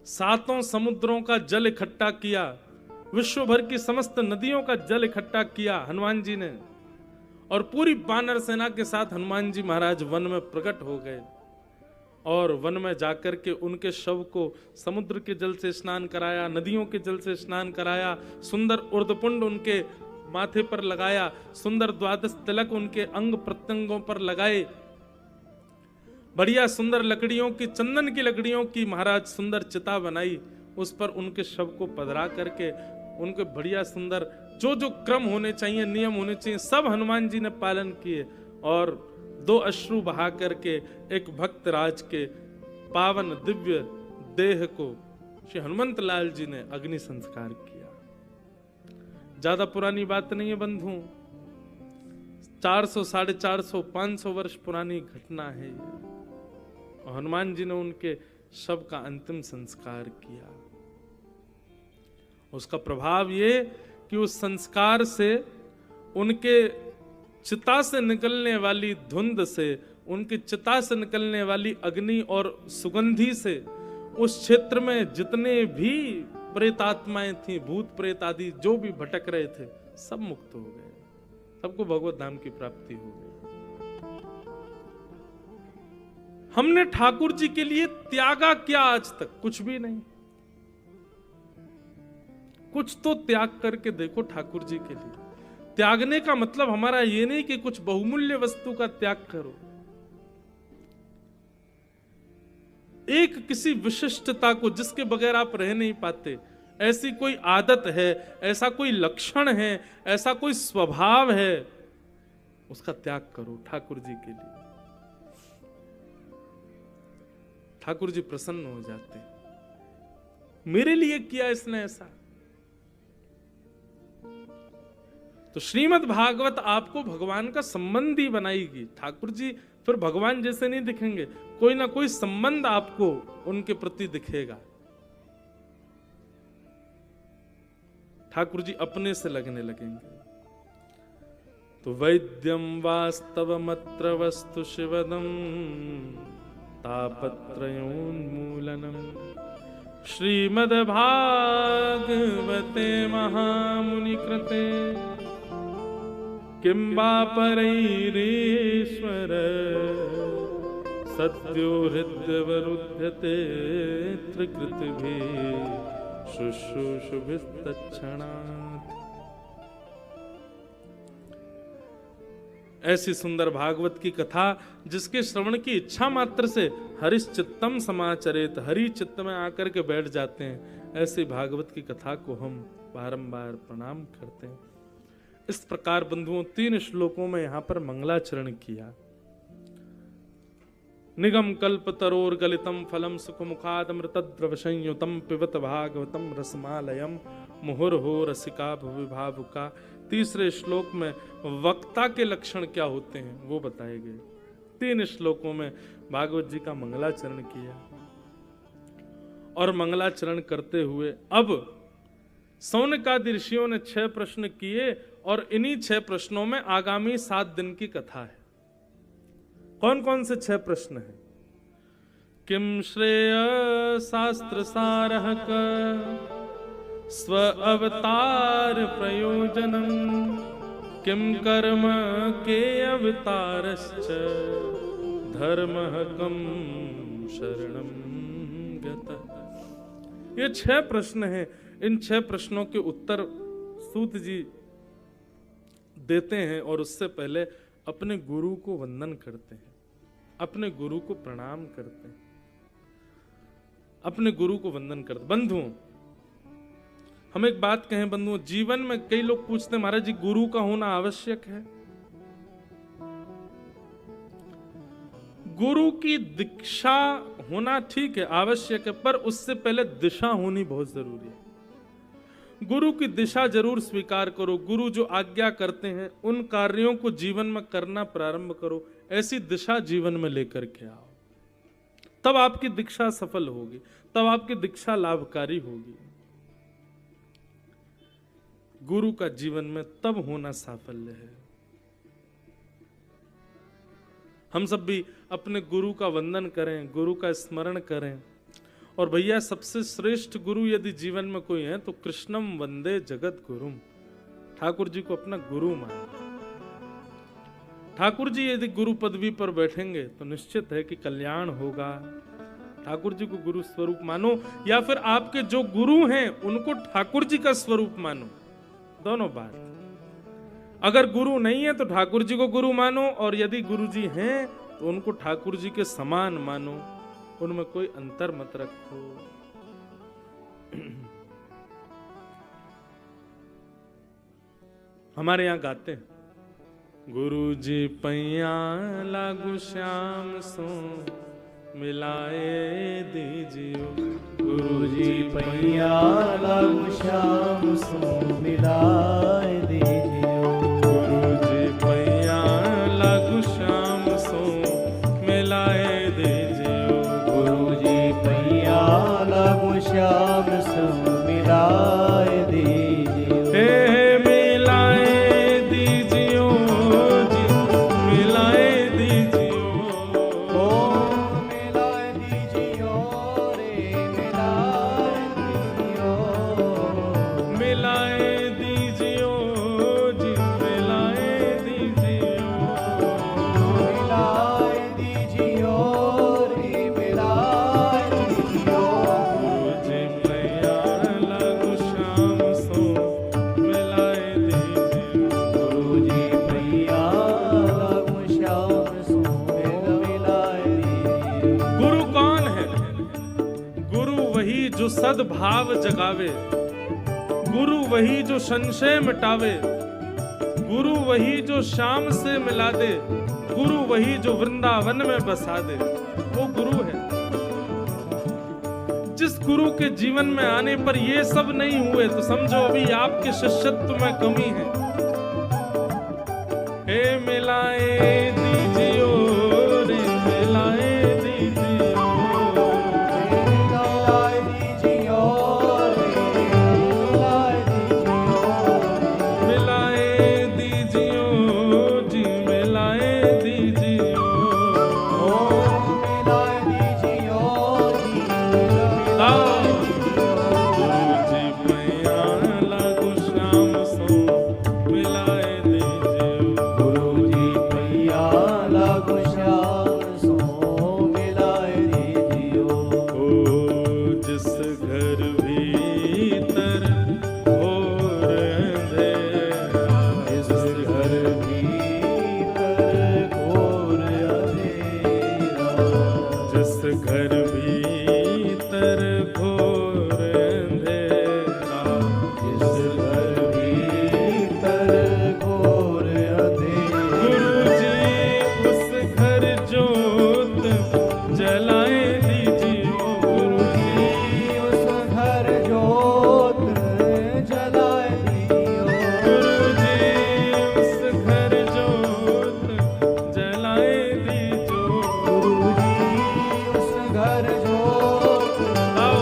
7 समुद्रों का जल इकट्ठा किया, विश्व भर की समस्त नदियों का जल इकट्ठा किया हनुमान जी ने, और पूरी वानर सेना के साथ हनुमान जी महाराज वन में प्रकट हो गए। और वन में जाकर के उनके शव को समुद्र के जल से स्नान कराया, नदियों के जल से स्नान कराया, सुंदर उर्धपुंड उनके माथे पर लगाया, सुंदर 12 तिलक उनके अंग प्रत्यंगों पर लगाए, बढ़िया सुंदर लकड़ियों की, चंदन की लकड़ियों की महाराज सुंदर चिता बनाई, उस पर उनके शव को पधरा करके उनके बढ़िया सुंदर जो जो क्रम होने चाहिए, नियम होने चाहिए, सब हनुमान जी ने पालन किए। और 2 अश्रु बहा करके एक भक्त राज के पावन दिव्य देह को श्री हनुमंत लाल जी ने अग्नि संस्कार किया। ज्यादा पुरानी बात नहीं है बंधु, 400, 450, 500 वर्ष पुरानी घटना है ये। और हनुमान जी ने उनके शव का अंतिम संस्कार किया। उसका प्रभाव ये कि उस संस्कार से, उनके चिता से निकलने वाली धुंध से, उनकी चिता से निकलने वाली अग्नि और सुगंधी से उस क्षेत्र में जितने भी प्रेतात्माएं थी, भूत प्रेत आदि जो भी भटक रहे थे, सब मुक्त हो गए, सबको भगवत धाम की प्राप्ति हो गई। हमने ठाकुर जी के लिए त्यागा क्या आज तक? कुछ भी नहीं। कुछ तो त्याग करके देखो ठाकुर जी के लिए। त्यागने का मतलब हमारा ये नहीं कि कुछ बहुमूल्य वस्तु का त्याग करो, एक किसी विशिष्टता को जिसके बगैर आप रह नहीं पाते, ऐसी कोई आदत है, ऐसा कोई लक्षण है, ऐसा कोई स्वभाव है, उसका त्याग करो ठाकुर जी के लिए। ठाकुर जी प्रसन्न हो जाते, मेरे लिए किया इसने ऐसा। तो श्रीमद् भागवत आपको भगवान का संबंधी बनाएगी। ठाकुर जी फिर भगवान जैसे नहीं दिखेंगे, कोई ना कोई संबंध आपको उनके प्रति दिखेगा। ठाकुर जी अपने से लगने लगेंगे। तो वैद्यम वास्तवमत्र वस्तु शिवदम तापत्रयोन्मूलनम श्रीमद् भागवते महामुनि कृते किं वा परैरीश्वर सद्यो हृद्यवरुध्यते त्रिकृतिभिः शुश्रूषुभिस्तत्क्षणात्। ऐसी सुंदर भागवत की कथा जिसके श्रवण की इच्छा मात्र से हरिश्चित्तम समाचरेत, हरि चित्त में आकर के बैठ जाते हैं, ऐसी भागवत की कथा को हम बारंबार प्रणाम करते हैं। इस प्रकार बंधुओं 3 श्लोकों में यहां पर मंगलाचरण किया। निगम कल्प तरोर गलितम फलम सुखमुखाद अमृतद्रव संयुतम पिबत भागवतम रसमालयम मुहुर्हो रसिका भुविभावुका। 3 श्लोक में वक्ता के लक्षण क्या होते हैं वो बताए गए। 3 श्लोकों में भागवत जी का मंगलाचरण किया। और मंगलाचरण करते हुए अब सौनकादि ऋषियों ने 6 प्रश्न किए और इन्हीं 6 प्रश्नों में आगामी 7 दिन की कथा है। कौन कौन से 6 प्रश्न हैं? किम श्रेय शास्त्र सारः स्व अवतार प्रयोजनम किम कर्म के अवतारश्च धर्मः कम शरणम गतः। ये 6 प्रश्न हैं। इन 6 प्रश्नों के उत्तर सूत जी देते हैं और उससे पहले अपने गुरु को वंदन करते हैं, अपने गुरु को प्रणाम करते हैं, अपने गुरु को वंदन करते। बंधुओं, हम एक बात कहें बंधुओं, जीवन में कई लोग पूछते हैं महाराज जी गुरु का होना आवश्यक है? गुरु की दीक्षा होना ठीक है, आवश्यक है, पर उससे पहले दिशा होनी बहुत जरूरी है। गुरु की दिशा जरूर स्वीकार करो। गुरु जो आज्ञा करते हैं उन कार्यों को जीवन में करना प्रारंभ करो। ऐसी दिशा जीवन में लेकर के आओ, तब आपकी दीक्षा सफल होगी, तब आपकी दीक्षा लाभकारी होगी। गुरु का जीवन में तब होना साफल्य है। हम सब भी अपने गुरु का वंदन करें, गुरु का स्मरण करें। और भैया सबसे श्रेष्ठ गुरु यदि जीवन में कोई है तो कृष्णम वंदे जगत गुरुम। ठाकुर जी को अपना गुरु मानो। ठाकुर जी यदि गुरु पदवी पर बैठेंगे तो निश्चित है कि कल्याण होगा। ठाकुर जी को गुरु स्वरूप मानो, या फिर आपके जो गुरु हैं उनको ठाकुर जी का स्वरूप मानो, दोनों बात। अगर गुरु नहीं है तो ठाकुर जी को गुरु मानो, और यदि गुरु जी हैं तो उनको ठाकुर जी के समान मानो, उनमें कोई अंतर मत रखो। हमारे यहां गाते हैं, गुरु जी पैया लागू श्याम सो मिलाए दीजियो। गुरु जी पैया लागू श्याम सो मिलाए दीजियो। गुरु जी पैया लागू श्याम सो मिलाए दीजियो। गुरु जी पैया लागू श्याम सो मिलाए दीजियो। हे मिलाए दीजियो जी, मिलाए दीजियो। ओ मिलाए दीजियो रे, मिलाए दीजियो। मिलाए दीजियो जी, मिलाए दीजियो। मिलाए दीजियो रे, मिलाए दीजियो। गुरु जी पैया लागू श्याम सो मिलाए दीजियो। गुरु जी पैया लागू श्याम सो मिलाए दीजियो। गुरु कौन है? गुरु वही जो सद्भाव जगावे, गुरु वही जो संशय मिटावे, गुरु वही जो श्याम से मिला दे, गुरु वही जो वृंदावन में बसा दे, वो गुरु है। जिस गुरु के जीवन में आने पर ये सब नहीं हुए तो समझो अभी आपके शिष्यत्व में कमी है। हे मिलाए दीजियो रे, मिलाए दीजियो। मिलाए दीजियो रे, मिलाए दीजियो। मिलाए दीजियो जी, मिलाए दीजियो। ओ मिलाए दीजियो जी, आओ। मिलाए गुरु दीजियो। जी पैया लागू श्याम सो मिलाए दीजियो। गुरु जी पैया लागू श्याम सो मिलाए दीजियो। ओ जिस घर भीतर घोर अंधेरा, इस घर भीतर घोर अंधेरा। जिस घर भीतर घोर अंधेरा, इस घर भीतर घोर अंधेरा। गुरु जी उस घर जोत जलाए दीजिए। गुरु जी उस घर जोत जलाए दीजियो। गुरु जी उस घर जोत जलाए दीजिए। गुरु जी उस घर जोत आओ।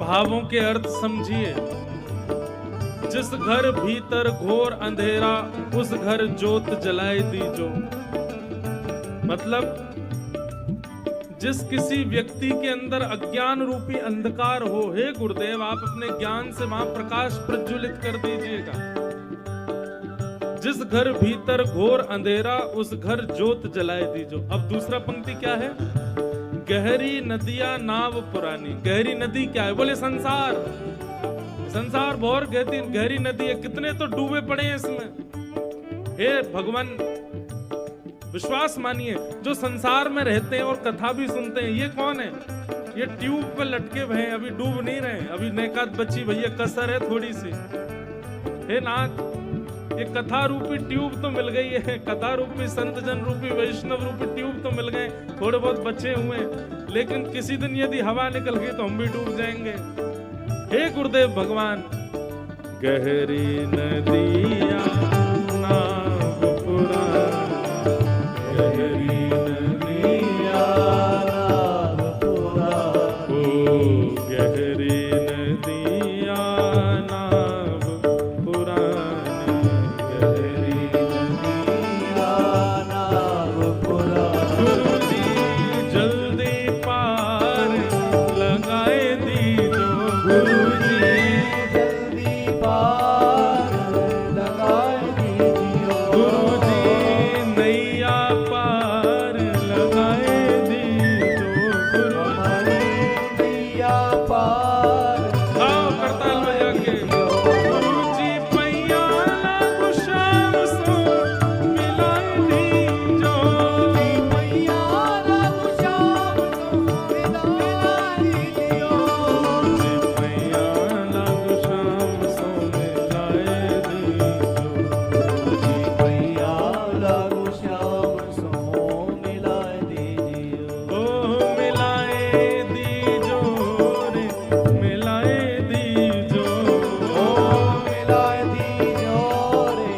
भावों के अर्थ समझिए। जिस घर भीतर घोर अंधेरा, उस घर जोत जलाए दीजो। मतलब जिस किसी व्यक्ति के अंदर अज्ञान रूपी अंधकार हो, हे गुरुदेव आप अपने ज्ञान से वहां प्रकाश प्रज्वलित कर दीजिएगा। जिस घर भीतर घोर अंधेरा, उस घर जोत जलाए दीजो। अब दूसरा पंक्ति क्या है? गहरी नदियां नाव पुरानी। गहरी नदी क्या है? बोले संसार। संसार बहुत गहरी नदी है, कितने तो डूबे पड़े हैं इसमें। हे भगवान, विश्वास मानिए, जो संसार में रहते हैं और कथा भी सुनते हैं, ये कौन है? ये ट्यूब पे लटके हुए हैं, अभी डूब नहीं रहे। अभी नेकात बची भैया, कसर है थोड़ी सी। हे नाथ, ये कथा रूपी ट्यूब तो मिल गई है, कथा रूपी संत जन रूपी वैष्णव रूपी ट्यूब तो मिल गए, थोड़े बहुत बचे हुए, लेकिन किसी दिन यदि हवा निकल गई तो हम भी डूब जाएंगे। हे गुरुदेव भगवान, गहरी नदियां नाव पुरानी, गहरी नदियां नाव पुरानी, ओ गहरी नदियां नाव पुरानी, गहरी नदियां नाव पुरानी। गुरुजी जल्दी पार लगाए दीजो, गुरुजी जल्दी पार लगाए दीजियो, गुरुजी नैया पार लगाए दीजो, गुरुजी नैया पार। आओ करताल बजा के। गुरुजी पैया लागू श्याम सो मिलाए दीजो, पैया लागू श्याम सो मिलाए दीजियो, पैया लागू श्याम सो मिलाए दीजो, पैया लागू श्याम सो मिलाए दीजियो। ओ मिलाए दीजो रे, मिलाए दीजो, ओ मिलाए दीजो रे,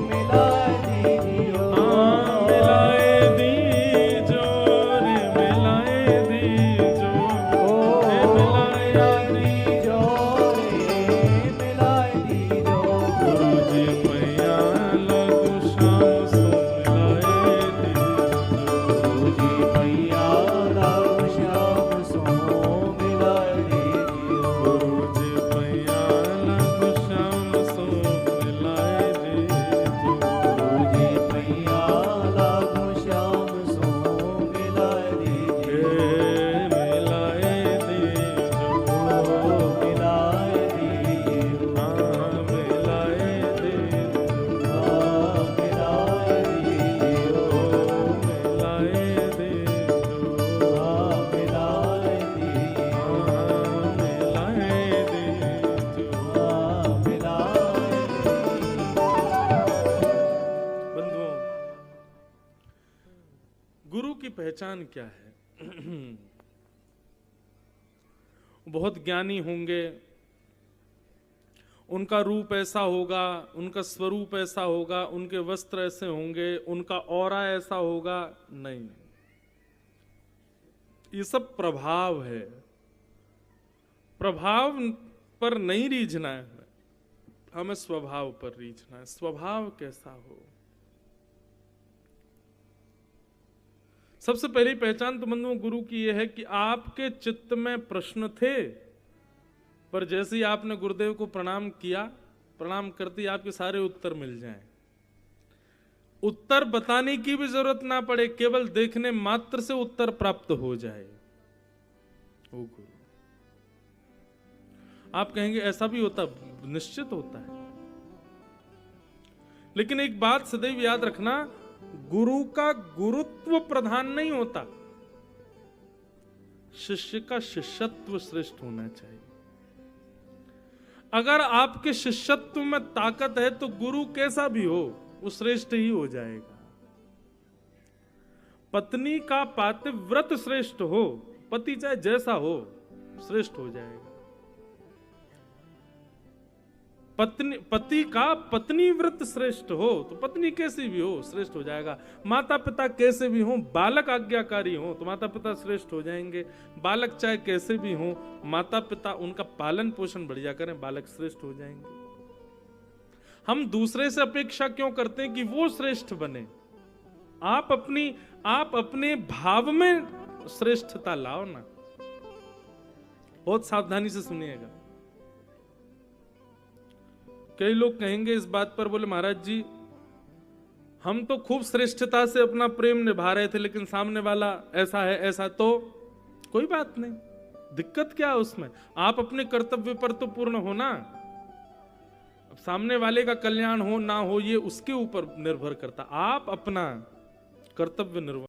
मिलाए दीजियो, हाँ मिलाए दीजो रे, मिलाए दीजो, ओ मिलाए दीजो रे, मिलाए दीजो। गुरुजी पैया लागू श्याम सो मिलाए दीजो, गुरुजी पैया लागू श्याम सो मिलाए दीजियो, गुरुजी पैया लागू श्याम सो मिलाए दीजो, गुरुजी पैया लागू श्याम सो मिलाए दीजियो, मिलाए दीजो, मिलाए दीजियो, हाँ मिलाए दीजो, हाँ मिलाए दीजियो, मिलाए दीजो, हाँ मिलाए दीजियो, हाँ मिलाए दीजो, हाँ मिलाए दीजियो। बंधुओं, गुरु की पहचान क्या है? बहुत ज्ञानी होंगे, उनका रूप ऐसा होगा, उनका स्वरूप ऐसा होगा, उनके वस्त्र ऐसे होंगे, उनका ऑरा ऐसा होगा, नहीं। ये सब प्रभाव है। प्रभाव पर नहीं रीझना है, हमें स्वभाव पर रीझना है। स्वभाव कैसा हो? सबसे पहली पहचान तो बंधुओं गुरु की यह है कि आपके चित्त में प्रश्न थे, पर जैसे ही आपने गुरुदेव को प्रणाम किया, प्रणाम करते ही आपके सारे उत्तर मिल जाएं। उत्तर बताने की भी जरूरत ना पड़े, केवल देखने मात्र से उत्तर प्राप्त हो जाए। ओ गुरु, आप कहेंगे ऐसा भी होता? निश्चित होता है, लेकिन एक बात सदैव याद रखना, गुरु का गुरुत्व प्रधान नहीं होता, शिष्य का शिष्यत्व श्रेष्ठ होना चाहिए। अगर आपके शिष्यत्व में ताकत है तो गुरु कैसा भी हो वो श्रेष्ठ ही हो जाएगा। पत्नी का पातिव्रत श्रेष्ठ हो, पति चाहे जैसा हो श्रेष्ठ हो जाएगा। पति का पत्नी व्रत श्रेष्ठ हो तो पत्नी कैसी भी हो श्रेष्ठ हो जाएगा। माता पिता कैसे भी हो, बालक आज्ञाकारी हो तो माता पिता श्रेष्ठ हो जाएंगे। बालक चाहे कैसे भी हो, माता पिता उनका पालन पोषण बढ़िया करें, बालक श्रेष्ठ हो जाएंगे। हम दूसरे से अपेक्षा क्यों करते हैं कि वो श्रेष्ठ बने? आप अपने भाव में श्रेष्ठता लाओ ना। बहुत सावधानी से सुनिएगा। कई लोग कहेंगे इस बात पर, बोले महाराज जी हम तो खूब श्रेष्ठता से अपना प्रेम निभा रहे थे लेकिन सामने वाला ऐसा है ऐसा, तो कोई बात नहीं, दिक्कत क्या है उसमें? आप अपने कर्तव्य पर तो पूर्ण हो ना। अब सामने वाले का कल्याण हो ना हो ये उसके ऊपर निर्भर करता, आप अपना कर्तव्य निर्वहन